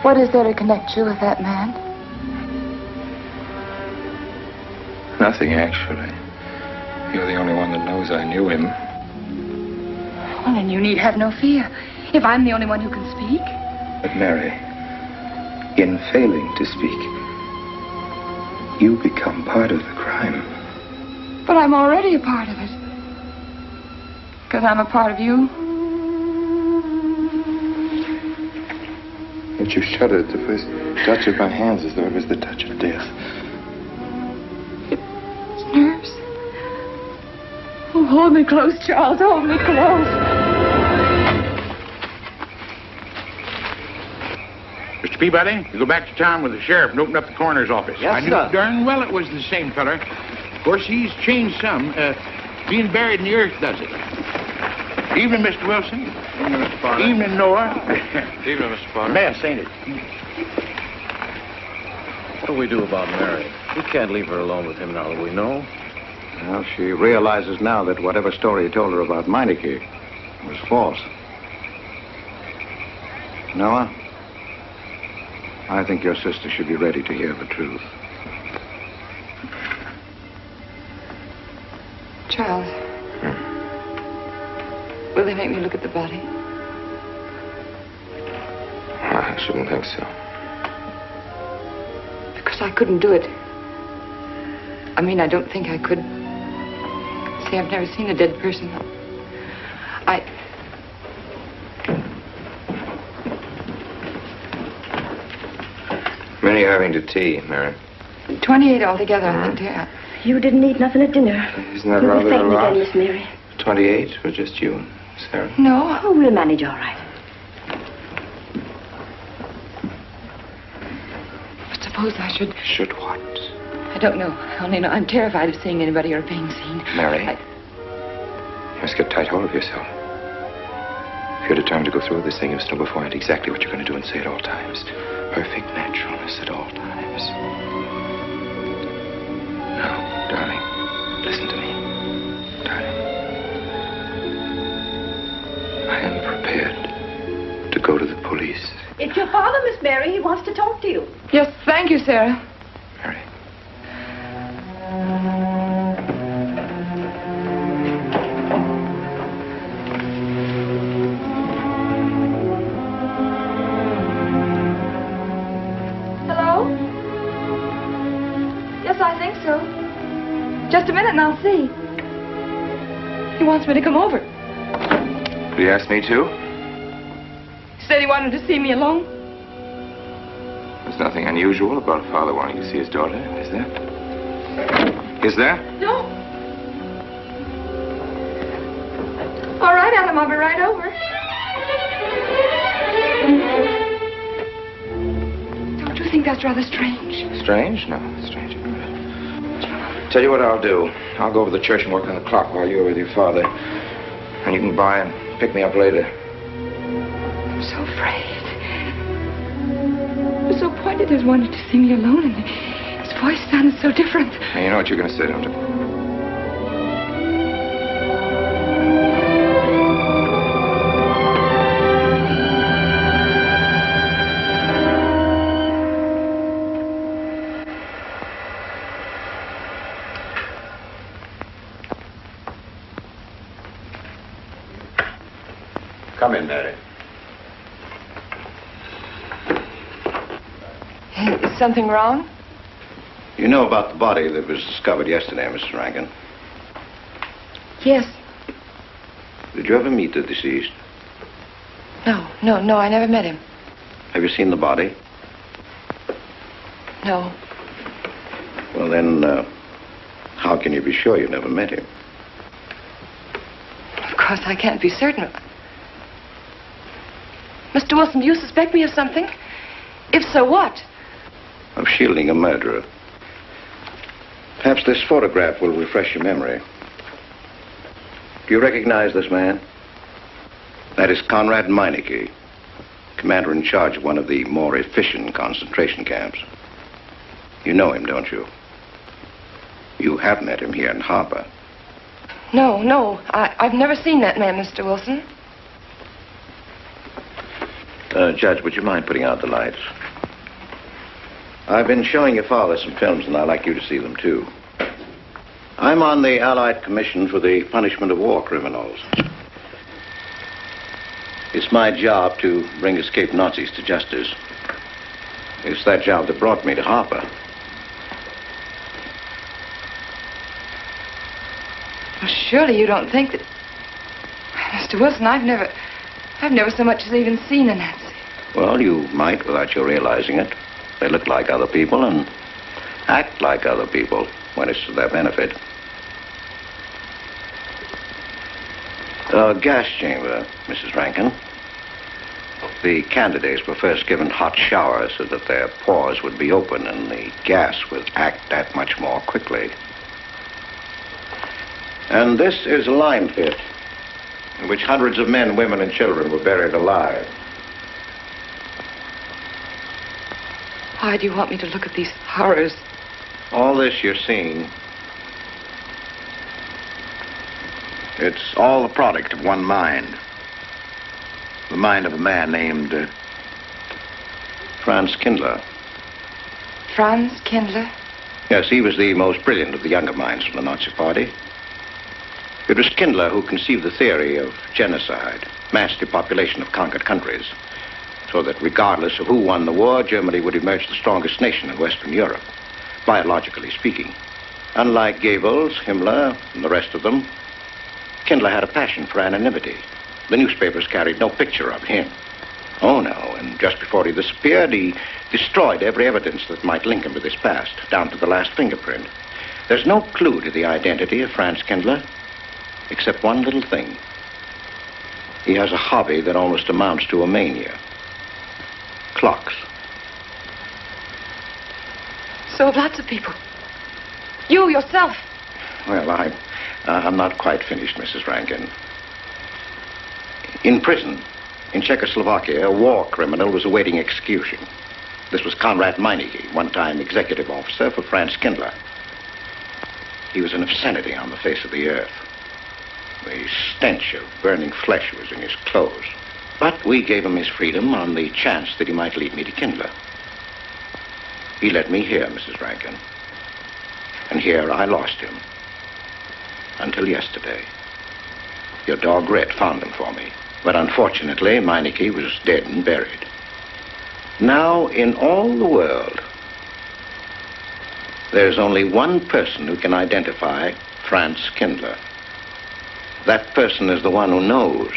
what is there to connect you with that man? Nothing, actually. You're the only one that knows I knew him. Well, then you need have no fear. If I'm the only one who can speak. But Mary, in failing to speak, you become part of the crime. But I'm already a part of it. Because I'm a part of you. Yet you shuddered at the first touch of my hands as though it was the touch of death. It's nerves. Oh, hold me close, Charles. Hold me close. Mr. Peabody, you go back to town with the sheriff and open up the coroner's office. Yes, I knew sir. darn well it was the same feller. Of course, he's changed some. Being buried in the earth does it. Evening, Mr. Wilson. Evening, Mr. Potter. Evening, Noah. Evening, Mr. Potter. Mess, ain't it? What do we do about Mary? We can't leave her alone with him now that we know. Well, she realizes now that whatever story he told her about Meinike was false. Noah, I think your sister should be ready to hear the truth. Charles. Will they make me look at the body? I shouldn't think so. Because I couldn't do it. I mean, I don't think I could. See, I've never seen a dead person. Many are having to tea, Mary. 28 altogether, I think, dear. You didn't eat nothing at dinner. Isn't that You were rather a fainting lot? again, Miss Mary. 28 for just you and Sarah? No. Oh, we'll manage all right. But suppose I should... Should what? I don't know. I only know I'm terrified of seeing anybody or being seen. Mary, you must get tight hold of yourself. If you're determined to go through with this thing, you must know beforehand exactly what you're going to do and say at all times. Perfect naturalness at all times. Now, darling, listen to me. Darling. I am prepared to go to the police. It's your father, Miss Mary. He wants to talk to you. Yes, thank you, Sarah. Mary. Hello? Yes, I think so. Just a minute and I'll see. He wants me to come over. Did he ask me to? He said he wanted to see me alone. There's nothing unusual about a father wanting to see his daughter, is there? Is there? No. All right, Adam, I'll be right over. Don't you think that's rather strange? Strange? No, strange. Tell you what I'll do. I'll go over to the church and work on the clock while you're with your father. And you can buy and pick me up later. I'm so afraid. He was so pointed as wanted to see me alone, and his voice sounded so different. Now, you know what you're going to say, don't you? Come in, Mary. Is something wrong? You know about the body that was discovered yesterday, Mrs. Rankin? Yes. Did you ever meet the deceased? No, I never met him. Have you seen the body? No. Well, then, how can you be sure you never met him? Of course, I can't be certain. Mr. Wilson, do you suspect me of something? If so, what? Of shielding a murderer. Perhaps this photograph will refresh your memory. Do you recognize this man? That is Conrad Meinike, commander in charge of one of the more efficient concentration camps. You know him, don't you? You have met him here in Harper. No. I've never seen that man, Mr. Wilson. Judge, would you mind putting out the lights? I've been showing your father some films, and I'd like you to see them, too. I'm on the Allied Commission for the Punishment of War Criminals. It's my job to bring escaped Nazis to justice. It's that job that brought me to Harper. Well, surely you don't think that... Mr. Wilson, I've never so much as even seen a Nazi. Well, you might without your realizing it. They look like other people and act like other people when it's to their benefit. A gas chamber, Mrs. Rankin. The candidates were first given hot showers so that their pores would be open and the gas would act that much more quickly. And this is a lime pit in which hundreds of men, women, and children were buried alive. Why do you want me to look at these horrors? All this you're seeing, it's all the product of one mind. The mind of a man named Franz Kindler. Franz Kindler? Yes, he was the most brilliant of the younger minds from the Nazi Party. It was Kindler who conceived the theory of genocide, mass depopulation of conquered countries, so that regardless of who won the war, Germany would emerge the strongest nation in Western Europe, biologically speaking. Unlike Goebbels, Himmler, and the rest of them, Kindler had a passion for anonymity. The newspapers carried no picture of him. Oh, no, and just before he disappeared, he destroyed every evidence that might link him with his past, down to the last fingerprint. There's no clue to the identity of Franz Kindler, except one little thing. He has a hobby that almost amounts to a mania. Clocks. So have lots of people. You, yourself. Well, I'm not quite finished, Mrs. Rankin. In prison, in Czechoslovakia, a war criminal was awaiting execution. This was Conrad Meinike, one-time executive officer for Franz Kindler. He was an obscenity on the face of the earth. The stench of burning flesh was in his clothes. But we gave him his freedom on the chance that he might lead me to Kindler. He led me here, Mrs. Rankin. And here I lost him. Until yesterday. Your dog Red found him for me. But unfortunately, Meinike was dead and buried. Now, in all the world, there's only one person who can identify Franz Kindler. That person is the one who knows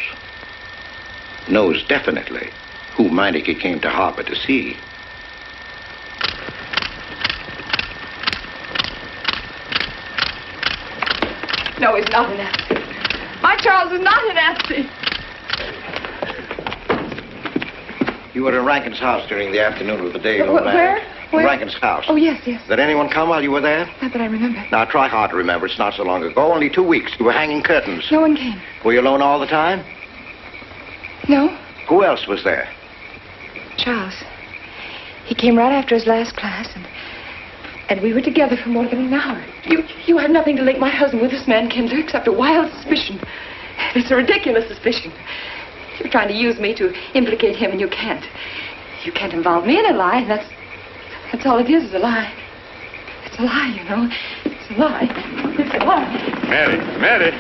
definitely who Meinike came to Harper to see. No, he's not a Nazi. My Charles is not a Nazi. You were in Rankin's house during the afternoon of the day you ran. Where? In Rankin's house. Oh, yes. Did anyone come while you were there? Not that I remember. Now, try hard to remember. It's not so long ago. Only 2 weeks. You were hanging curtains. No one came. Were you alone all the time? No. Who else was there? Charles. He came right after his last class, and we were together for more than an hour. You have nothing to link my husband with this man, Kindler, except a wild suspicion. It's a ridiculous suspicion. You're trying to use me to implicate him, and you can't. You can't involve me in a lie, and that's all it is a lie. It's a lie, you know. It's a lie. It's a lie. Mary.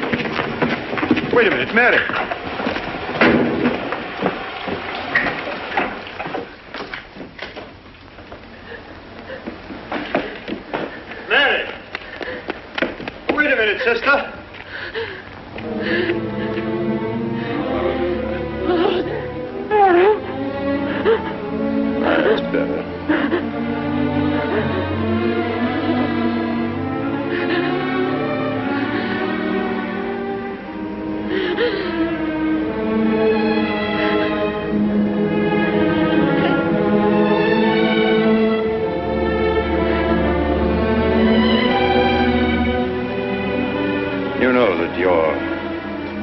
Wait a minute, Mary. Mary! Wait a minute, sister. That's better. know that your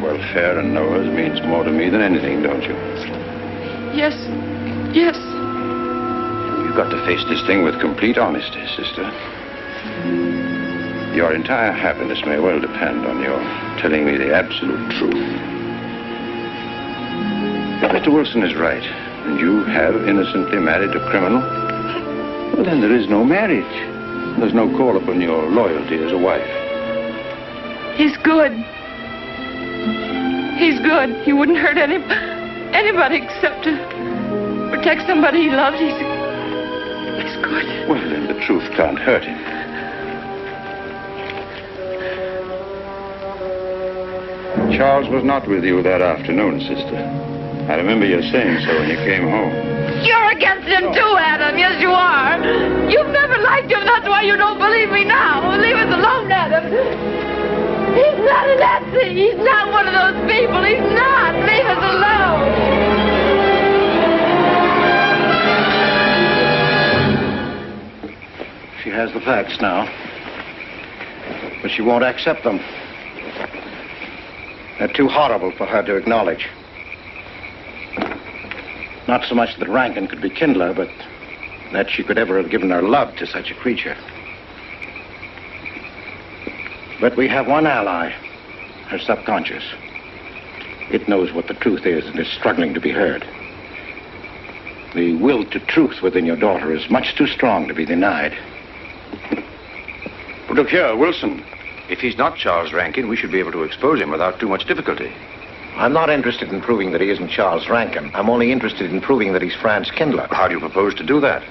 welfare and Noah's means more to me than anything, don't you? Yes. Yes. You've got to face this thing with complete honesty, sister. Your entire happiness may well depend on your telling me the absolute truth. If Mr. Wilson is right, and you have innocently married a criminal, well, then there is no marriage. There's no call upon your loyalty as a wife. He's good. He's good. He wouldn't hurt anybody except to protect somebody he loves. He's good. Well, then the truth can't hurt him. Charles was not with you that afternoon, sister. I remember you saying so when you came home. You're against him too, Adam. Yes, you are. You've never liked him. That's why you don't believe me now. Leave us alone, Adam. He's not a Nazi. He's not one of those people. He's not. Leave us alone. She has the facts now, but she won't accept them. They're too horrible for her to acknowledge. Not so much that Rankin could be Kindler, but that she could ever have given her love to such a creature. But we have one ally, her subconscious. It knows what the truth is and is struggling to be heard. The will to truth within your daughter is much too strong to be denied. But look here, Wilson. If he's not Charles Rankin, we should be able to expose him without too much difficulty. I'm not interested in proving that he isn't Charles Rankin. I'm only interested in proving that he's Franz Kindler. How do you propose to do that?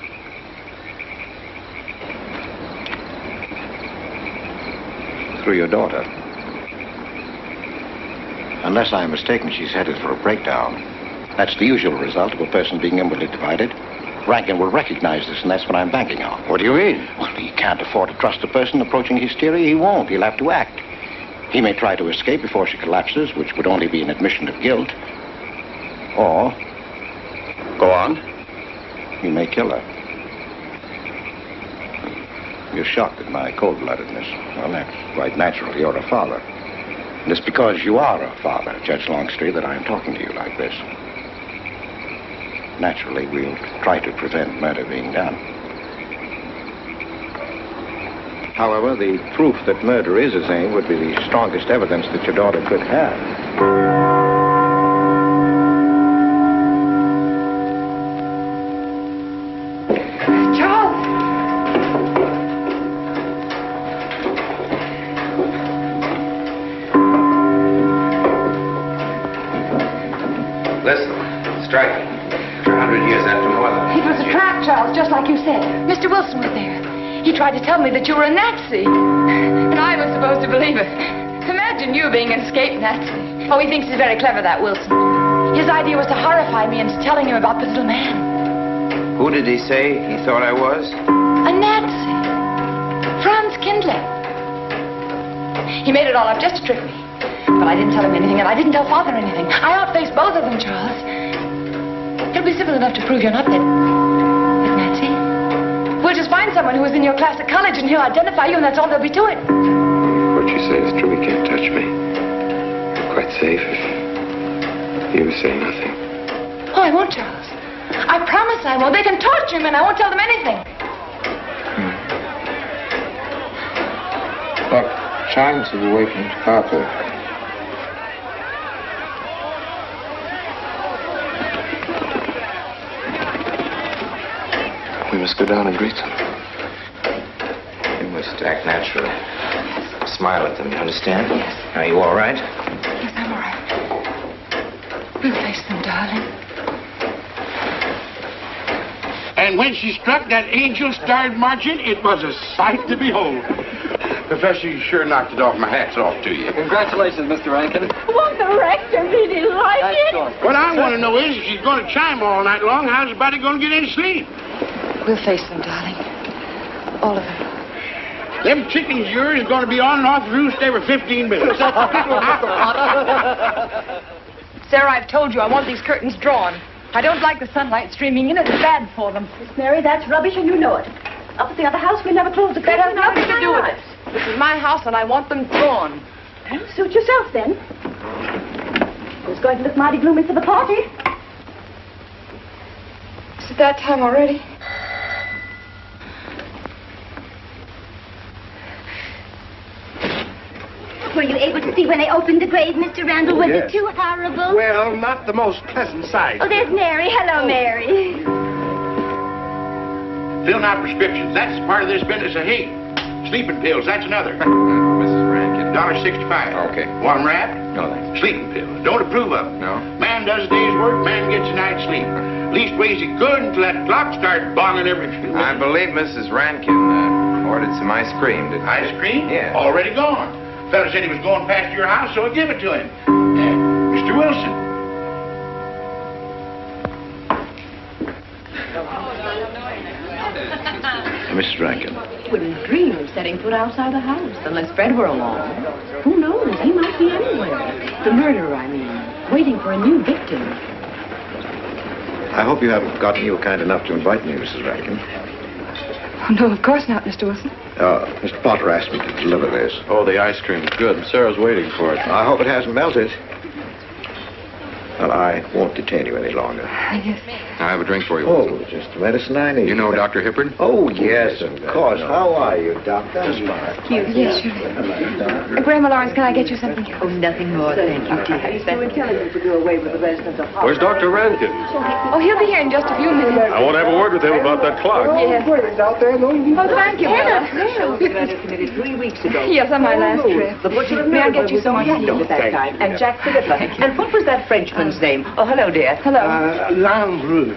Through your daughter. Unless I'm mistaken, she's headed for a breakdown. That's the usual result of a person being inwardly divided. Rankin will recognize this, and that's what I'm banking on. What do you mean? Well, he can't afford to trust a person approaching hysteria. He won't. He'll have to act. He may try to escape before she collapses, which would only be an admission of guilt. Or... Go on. He may kill her. You're shocked at my cold-bloodedness. Well, that's quite natural. You're a father. And it's because you are a father, Judge Longstreet, that I'm talking to you like this. Naturally, we'll try to prevent murder being done. However, the proof that murder is his aim would be the strongest evidence that your daughter could have. Charles! Listen, strike. 100 years after more than... It was a trap, Charles, just like you said. Mr. Wilson was there. He tried to tell me that you were a Nazi. And I was supposed to believe it. Imagine you being an escaped Nazi. Oh, he thinks he's very clever, that Wilson. His idea was to horrify me into telling him about this little man. Who did he say he thought I was? A Nazi. Franz Kindler. He made it all up just to trick me. But I didn't tell him anything, and I didn't tell Father anything. I outfaced both of them, Charles. It'll be simple enough to prove you're not that Nazi. We'll just find someone who was in your class at college, and he'll identify you, and that's all there'll be to it. What you say is true. He can't touch me. I'm quite safe if you say nothing. Oh, I won't, Charles. I promise I won't. They can torture him, and I won't tell them anything. Look, chimes have awakened Harper. We must go down and greet them. You must act naturally. Smile at them, you understand? Yes. Are you all right? Yes, I'm all right. We'll face them, darling. And when she struck that angel-starred margin, it was a sight to behold. Professor, you sure knocked it off. My hat's off to you. Congratulations, Mr. Rankin. Won't the rector really like it? What I want to know is, if she's going to chime all night long, how's the body going to get any sleep? We'll face them, darling. All of them. Them chickens of yours are going to be on and off the roost every 15 minutes. Sarah, I've told you I want these curtains drawn. I don't like the sunlight streaming in. It's bad for them. Miss Mary, that's rubbish, and you know it. Up at the other house, we never closed the curtains. That has nothing to do with it. This is my house, and I want them drawn. Well, suit yourself, then. It's going to look mighty gloomy for the party. Is it that time already? Were you able to see when they opened the grave, Mr. Randall? Was yes. it too horrible? Well, not the most pleasant sight. Oh, there's Mary. Hello, Mary. Filling out prescriptions. That's part of this business of hate. Sleeping pills. That's another. Mrs. Rankin. $1.65. Okay. One wrap. No, thanks. Sleeping pills. Don't approve of them. No. Man does a day's work, man gets a night's sleep. Leastways he could until that clock starts bonging every few minutes. I believe Mrs. Rankin ordered some ice cream. Ice cream? Yeah. Already gone. Fella said he was going past your house, so I give it to him. Mr. Wilson. Mrs. Rankin. Wouldn't dream of setting foot outside the house unless Fred were along. Who knows? He might be anywhere. The murderer, I mean. Waiting for a new victim. I hope you haven't gotten you kind enough to invite me, Mrs. Rankin. Oh, no, of course not, Mr. Wilson. Mr. Potter asked me to deliver this. Oh, the ice cream's good. Sarah's waiting for it. I hope it hasn't melted. Well, I won't detain you any longer. Yes. I have a drink for you. Oh, just the medicine I need. You know Dr. Hippard? Oh, yes, of course. How are you, Doctor? Yes, sure. Grandma Lawrence, can I get you something? Oh, nothing more, thank you, dear. You were telling me to do away with the residents of Harper. Where's Dr. Rankin? Oh, he'll be here in just a few minutes. I want to have a word with him about that clock. Yes. out there, no? Oh, thank you, Bella. Committed 3 weeks ago. Yes, on my last trip. The butcher May I get you some tea at that time? And Jack Philippa. And what was that Frenchman's name? Oh, hello, dear. Hello. Lambrou.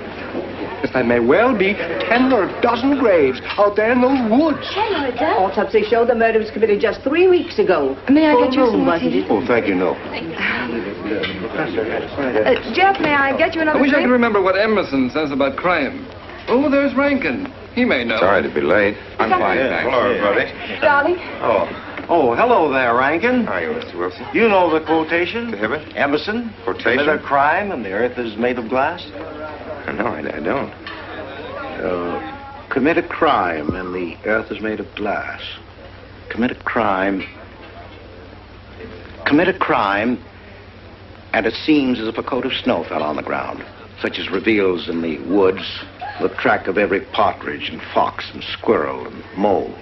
That may well be 10 or a dozen graves out there in those woods. Autopsy showed the murder was committed just 3 weeks ago. May I get you some wasn't tea? it? Oh, thank you, no. Jeff, may I get you another I wish I drink? could remember what Emerson says about crime. Oh, there's Rankin. He may know. Sorry to be late. I'm fine, thanks. Hello, everybody. Darling. Oh, hello there, Rankin. How are you, Mr. Wilson? You know the quotation? To Hibbert? Emerson? Quotation? Commit a crime and the earth is made of glass? No, I don't. Commit a crime and the earth is made of glass. Commit a crime. Commit a crime and it seems as if a coat of snow fell on the ground, such as reveals in the woods the track of every partridge and fox and squirrel and mole.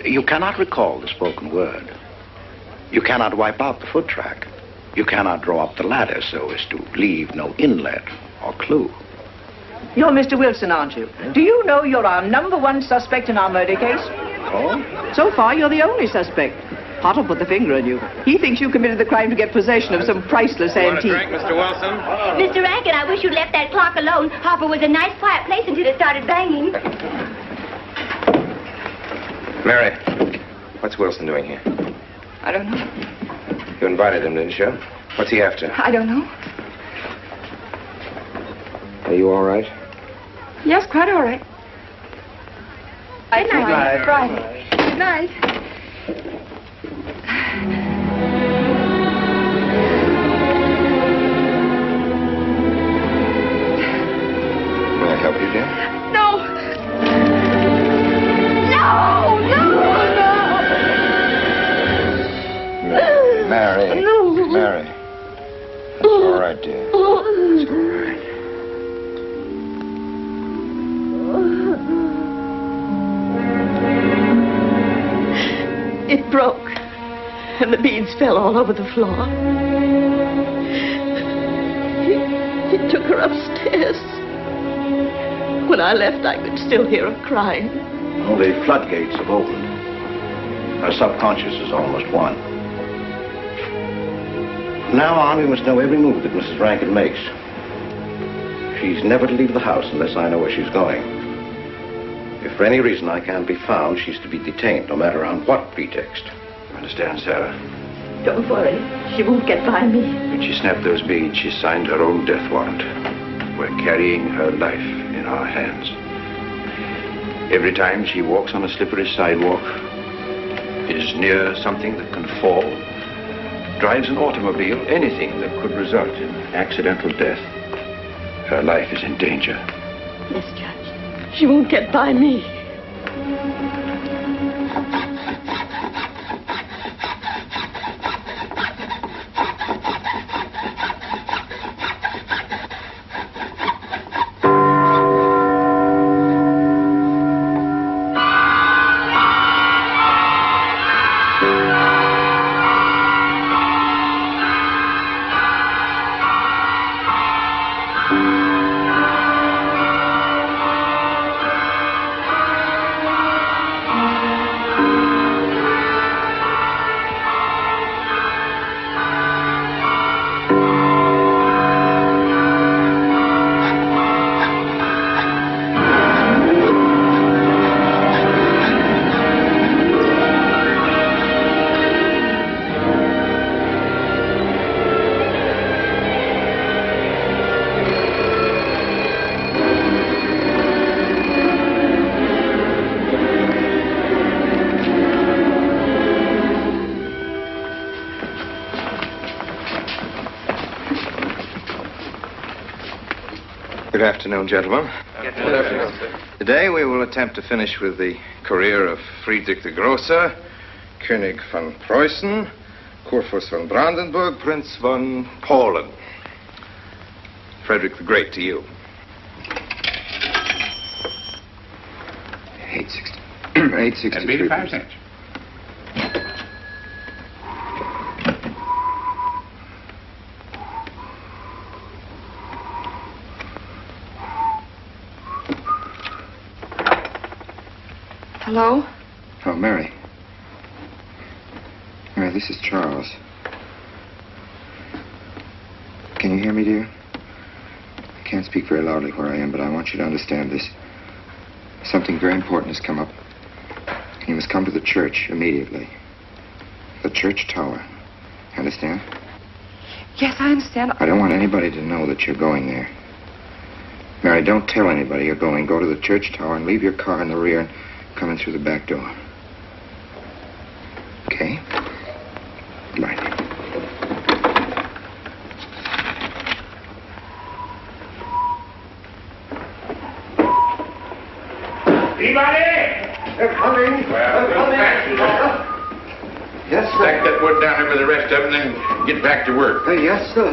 You cannot recall the spoken word. You cannot wipe out the foot track. You cannot draw up the ladder so as to leave no inlet or clue. You're Mr. Wilson, aren't you? Do you know you're our #1 suspect in our murder case? Oh? So far, you're the only suspect. Potter put the finger on you. He thinks you committed the crime to get possession of some priceless antique. Want a drink, Mr. Wilson? Mr. Rankin, I wish you'd left that clock alone. Harper was a nice, quiet place until it started banging. Mary, what's Wilson doing here? I don't know. You invited him, didn't you? What's he after? I don't know. Are you all right? Yes, quite all right. Good night. Friday. Good night. May I help you, dear? No! No! No! Mary. No. Mary. That's all right, dear. It's all right. It broke, and the beads fell all over the floor. He took her upstairs. When I left, I could still hear her crying. Well, the floodgates have opened. Her subconscious is almost won. From now on, we must know every move that Mrs. Rankin makes. She's never to leave the house unless I know where she's going. If for any reason I can't be found, she's to be detained, no matter on what pretext. You understand, Sarah? Don't worry. She won't get by me. When she snapped those beads, she signed her own death warrant. We're carrying her life in our hands. Every time she walks on a slippery sidewalk, is near something that can fall, drives an automobile, anything that could result in accidental death, her life is in danger. Yes, Judge. She won't get by me. Good afternoon, gentlemen. Good afternoon, sir. Today we will attempt to finish with the career of Friedrich the Grosser, König von Preußen, Kurfürst von Brandenburg, Prince von Polen. Frederick the Great to you. 860. That'd be 85 cents. Hello? Oh, Mary. Mary, this is Charles. Can you hear me, dear? I can't speak very loudly where I am, but I want you to understand this. Something very important has come up. You must come to the church immediately. The church tower. Understand? Yes, I understand. I don't want anybody to know that you're going there. Mary, don't tell anybody you're going. Go to the church tower and leave your car in the rear and come in through the back door. Okay? Goodbye, dear. Anybody? They're coming. Well, They're coming. Yes, sir. Stack that wood down there with the rest of them and then get back to work. Yes, sir.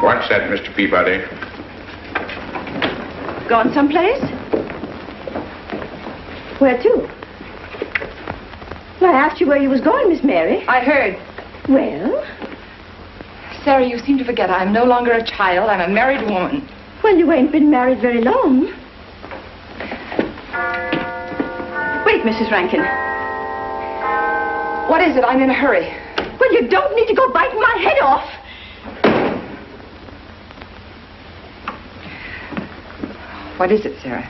What's that, Mr. Peabody? Gone someplace? Where to? Well, I asked you where you was going, Miss Mary. I heard. Well? Sarah, you seem to forget I'm no longer a child. I'm a married woman. Well, you ain't been married very long. Wait, Mrs. Rankin. What is it? I'm in a hurry. Well, you don't need to go biting my head off. What is it, Sarah?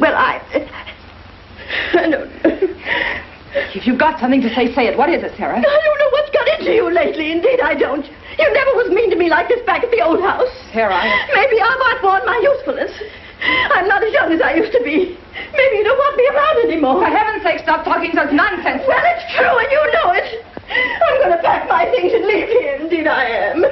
Well, I don't know. If you've got something to say, say it. What is it, Sarah? I don't know what's got into you lately. Indeed, I don't. You never was mean to me like this back at the old house. Sarah, Maybe I've outworn my usefulness. I'm not as young as I used to be. Maybe you don't want me around anymore. For heaven's sake, stop talking such nonsense. Well, it's true, and you know it. I'm going to pack my things and leave here. Indeed, I am.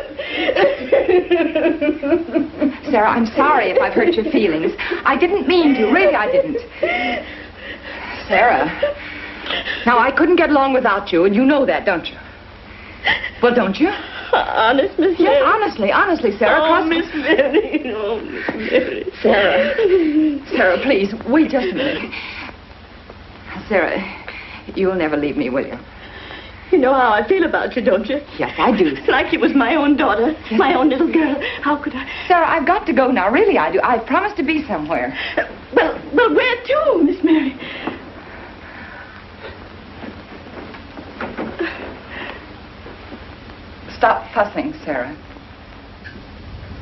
Sarah, I'm sorry if I've hurt your feelings. I didn't mean to. Really, I didn't. Sarah. Now, I couldn't get along without you, and you know that, don't you? Well, don't you? Honest, Miss Mary? Yes, honestly, Sarah. Oh, Miss Mary. Oh, Miss Mary. Sarah, please, wait just a minute. Sarah, you'll never leave me, will you? You know how I feel about you, don't you? Yes, I do. Like you was my own daughter, my own little girl. How could I? Sarah, I've got to go now. Really, I do. I've promised to be somewhere. Well, where to, Miss Mary? Stop fussing, Sarah.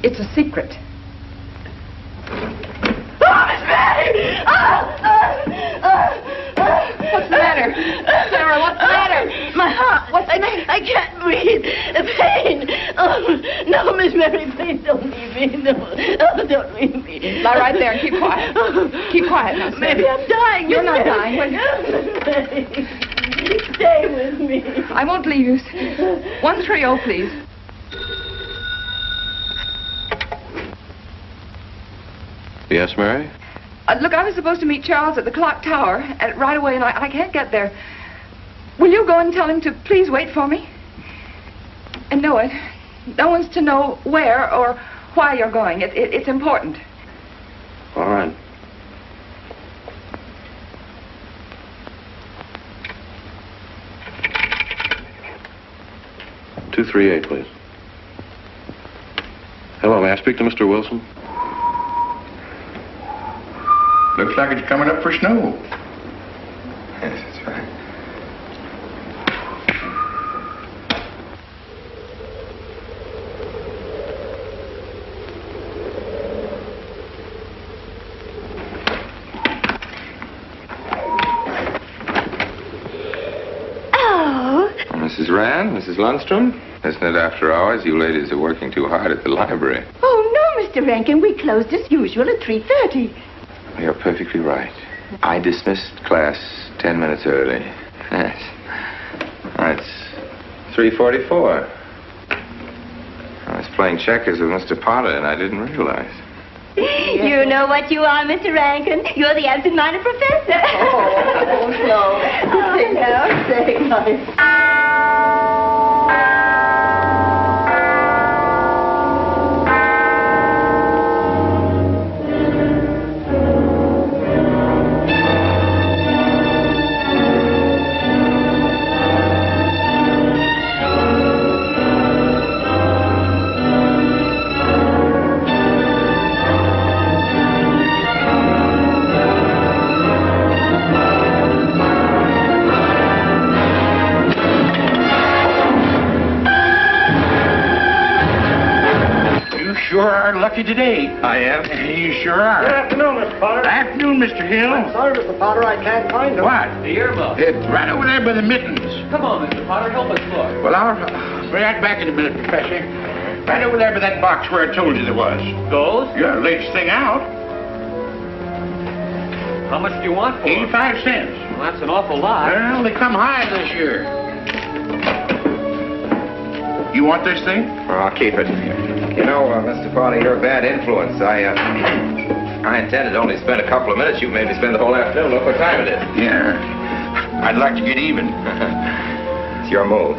It's a secret. Oh, Miss Mary! What's the matter? Sarah, what's the matter? My heart. What's the matter? I can't breathe. Pain. Oh, no, Miss Mary, please don't leave me. No, don't leave me. Lie right there and keep quiet. Keep quiet now, Sarah. Maybe I'm dying. You're not dying. Stay with me. I won't leave you. 130, please. Yes, Mary? Look, I was supposed to meet Charles at the clock tower right away, and I can't get there. Will you go and tell him to please wait for me? And no one's to know where or why you're going. It's important. All right. "238, please. Hello, may I speak to Mr. Wilson? Looks like it's coming up for snow. Yes, that's right. Oh. Mrs. Rand, Mrs. Lundstrom, isn't it after hours? You ladies are working too hard at the library. Oh, no, Mr. Rankin. We closed as usual at 3:30. You're perfectly right. I dismissed class 10 minutes early. Yes. it's 3:44. I was playing checkers with Mr. Potter, and I didn't realize. You know what you are, Mr. Rankin? You're the absent-minded professor. Oh, no. Oh, no, say, nice. Sure are lucky today. I am? You sure are. Good afternoon, Mr. Potter. Afternoon, Mr. Hill. I'm sorry, Mr. Potter, I can't find him. What? The earmuff. It's right over there by the mittens. Come on, Mr. Potter, help us look. Well, I'll be right back in a minute, Professor. Right over there by that box where I told you there was. Goes? Yeah, latest thing out. How much do you want for 85 cents. Well, that's an awful lot. Well, they come high this year. You want this thing? Well, I'll keep it. You know, Mr. Potter, you're a bad influence. I intended to only spend a couple of minutes. You made me spend the whole afternoon. Look what time it is. Yeah. I'd like to get even. It's your move.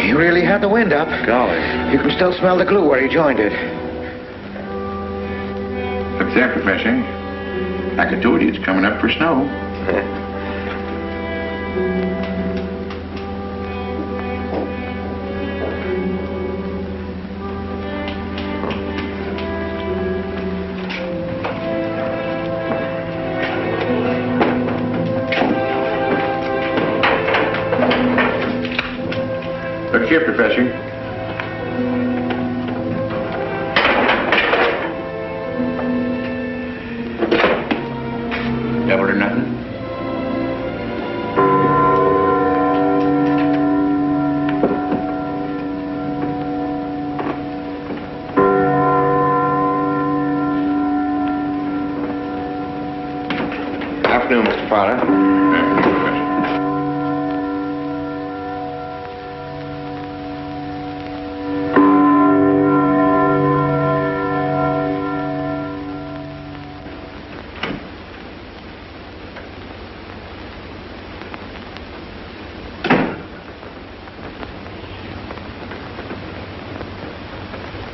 You really had the wind up. Golly. You can still smell the glue where you joined it. Look there, Professor. Like I told you, it's coming up for snow. Look here, Professor. Double or nothing? Afternoon, Mr. Potter.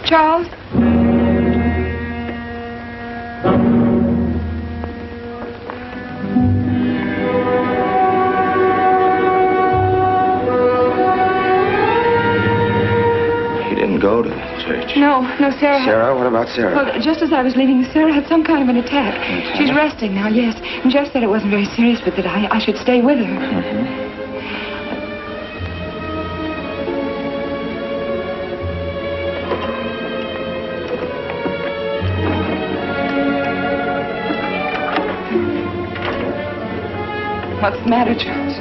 Charles? He didn't go to the church. No, Sarah. Sarah? What about Sarah? Well, just as I was leaving, Sarah had some kind of an attack. She's resting now, yes. And Jeff said it wasn't very serious, but that I should stay with her. Mm-hmm. What's the matter, Charles?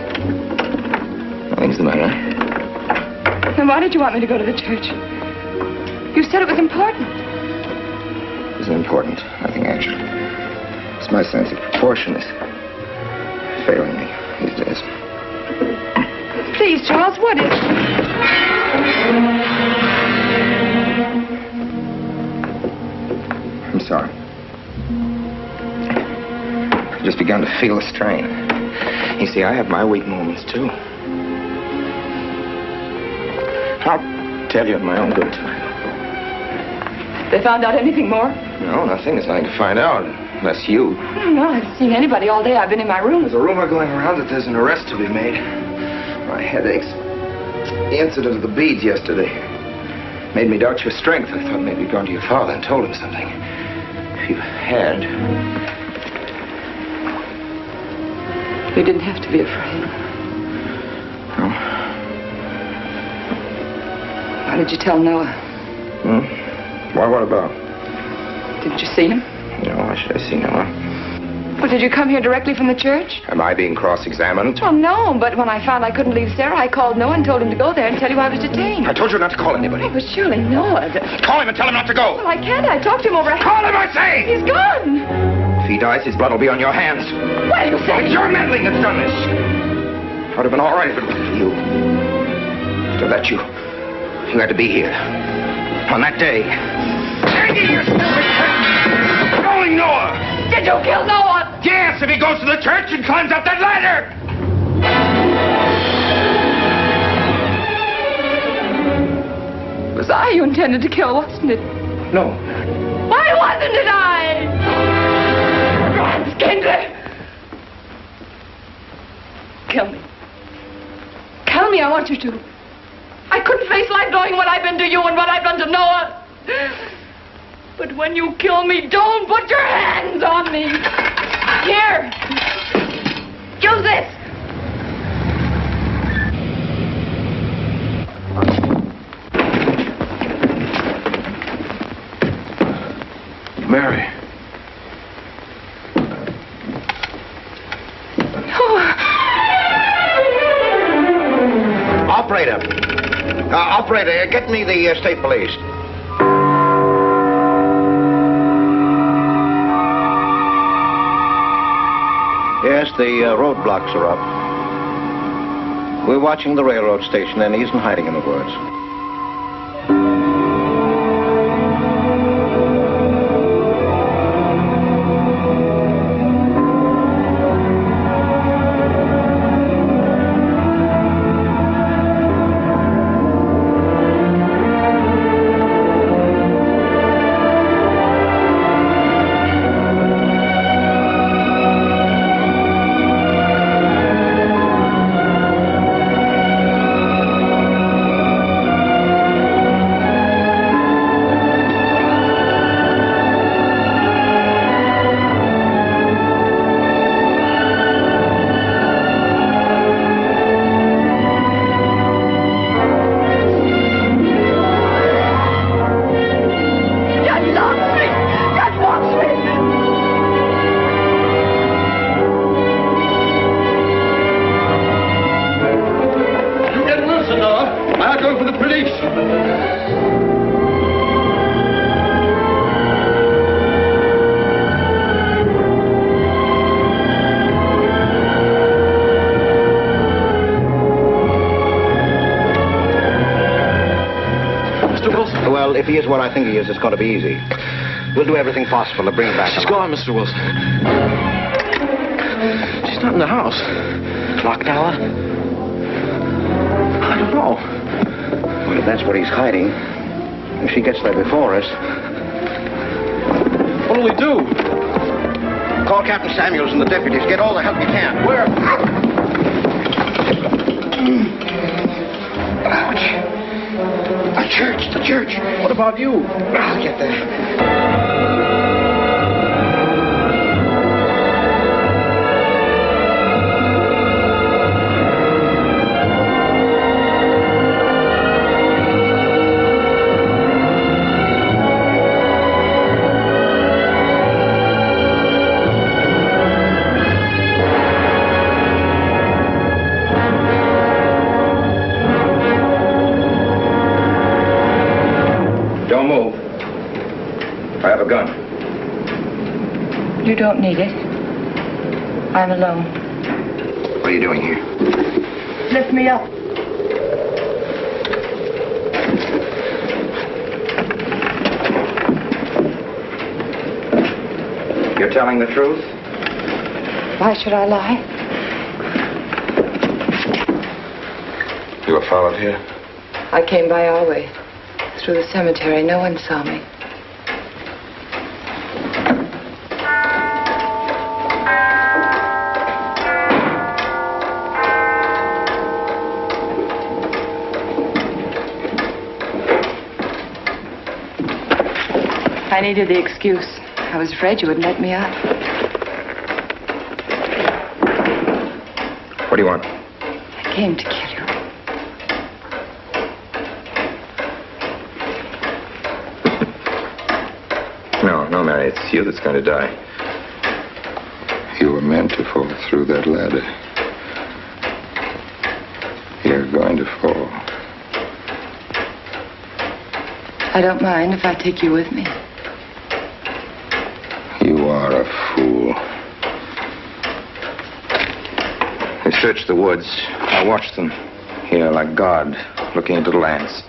Nothing's the matter. Then why did you want me to go to the church? You said it was important. It isn't important. Nothing, actually. It's my sense of proportion is failing me these days. Please, Charles, what is it? I'm sorry. I've just begun to feel a strain. You see, I have my weak moments, too. I'll tell you in my own good time. They found out anything more? No, nothing. There's nothing to find out, unless you. No, I haven't seen anybody all day. I've been in my room. There's a rumor going around that there's an arrest to be made. My head aches. The incident of the beads yesterday made me doubt your strength. I thought maybe you'd gone to your father and told him something. If you had... You didn't have to be afraid. No? Why did you tell Noah? Why, what about? Didn't you see him? No, why should I see Noah? Well, did you come here directly from the church? Am I being cross-examined? Oh, no, but when I found I couldn't leave Sarah, I called Noah and told him to go there and tell you I was detained. I told you not to call anybody. Oh, but surely Noah... Call him and tell him not to go. Well, I can't. I talked to him over... Call him, I say! He's gone. If he dies, his blood will be on your hands. What are you saying? It's your meddling that's done this. It would have been all right if it wasn't for you. To let you. You had to be here. On that day. Hanging your stupid head! Killing Noah! Did you kill Noah? Yes, if he goes to the church and climbs up that ladder! It was I you intended to kill, wasn't it? No. Why wasn't it I? Franz Kindler! Kill me. Kill me, I want you to. I couldn't face life knowing what I've been to you and what I've done to Noah. But when you kill me, don't put your hands on me. Here. Use this. Mary. Operator, get me the state police. Yes, the roadblocks are up. We're watching the railroad station, and he isn't hiding in the woods. Well, if he is what I think he is, it's going to be easy. We'll do everything possible to bring back. She's gone, Mr. Wilson. She's not in the house. Clock tower? I don't know. Well, if that's where he's hiding, if she gets there before us... What'll we do? Call Captain Samuels and the deputies. Get all the help you can. Where? Ouch. The church. What about you? I'll get there. You don't need it. I'm alone. What are you doing here? Lift me up. You're telling the truth? Why should I lie? You were followed here? I came by our way. Through the cemetery. No one saw me. I needed the excuse. I was afraid you wouldn't let me out. What do you want? I came to kill you. No, Mary, it's you that's going to die. You were meant to fall through that ladder. You're going to fall. I don't mind if I take you with me. You are a fool. fool. They searched the woods. I watched them. Here, like God, looking into the lands.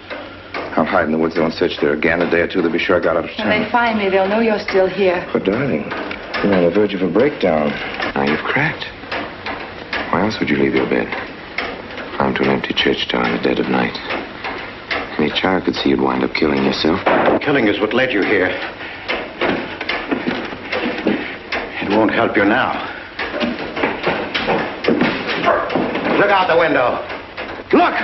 I'll hide in the woods. They won't search there again. A day or two, they'll be sure I got out of town. When they find me, they'll know you're still here. But, darling, you're on the verge of a breakdown. Now you've cracked. Why else would you leave your bed? Climb to an empty church door in the dead of night. Any child could see you'd wind up killing yourself. Killing is what led you here. It won't help you now. Look out the window. Look!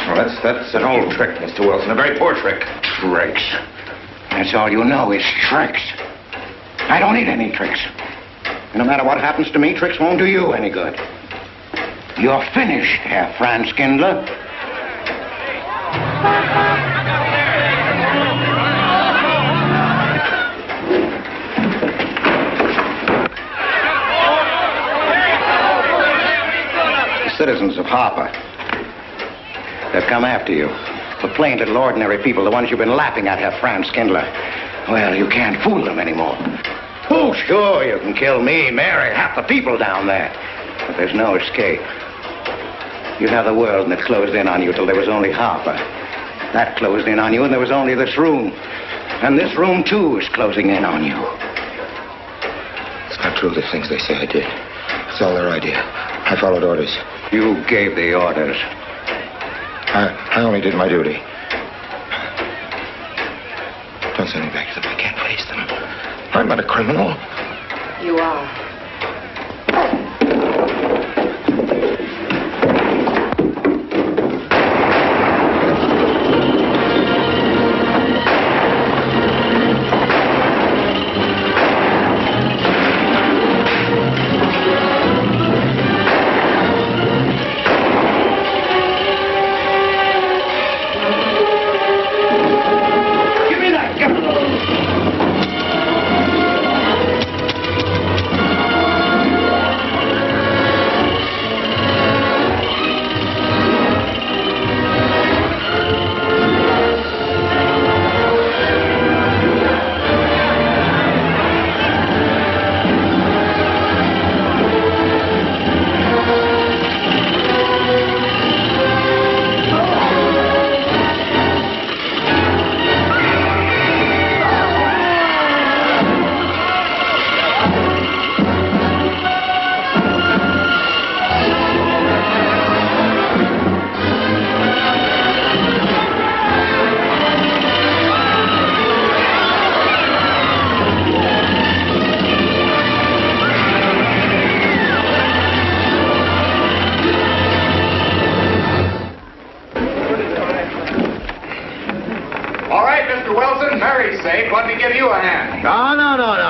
Well, that's an old trick, Mr. Wilson. A very poor trick. Tricks. That's all you know is tricks. I don't need any tricks. And no matter what happens to me, tricks won't do you any good. You're finished, Herr Franz Kindler. The citizens of Harper. They've come after you. The plain little ordinary people, the ones you've been laughing at, Herr Franz Kindler. Well, you can't fool them anymore. Oh, sure, you can kill me, Mary, half the people down there. But there's no escape. You have the world, and it closed in on you till there was only Harper. That closed in on you, and there was only this room. And this room, too, is closing in on you. It's not true, the things they say I did. It's all their idea. I followed orders. You gave the orders. I only did my duty. Don't send me back to them. I can't face them. I'm not a criminal. You are.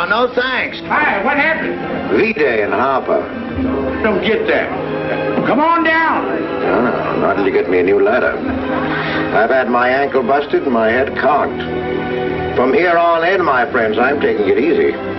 No, thanks. Hi, what happened? V-Day in Harper. Don't get that. Come on down. No, not until you get me a new letter. I've had my ankle busted and my head conked. From here on in, my friends, I'm taking it easy.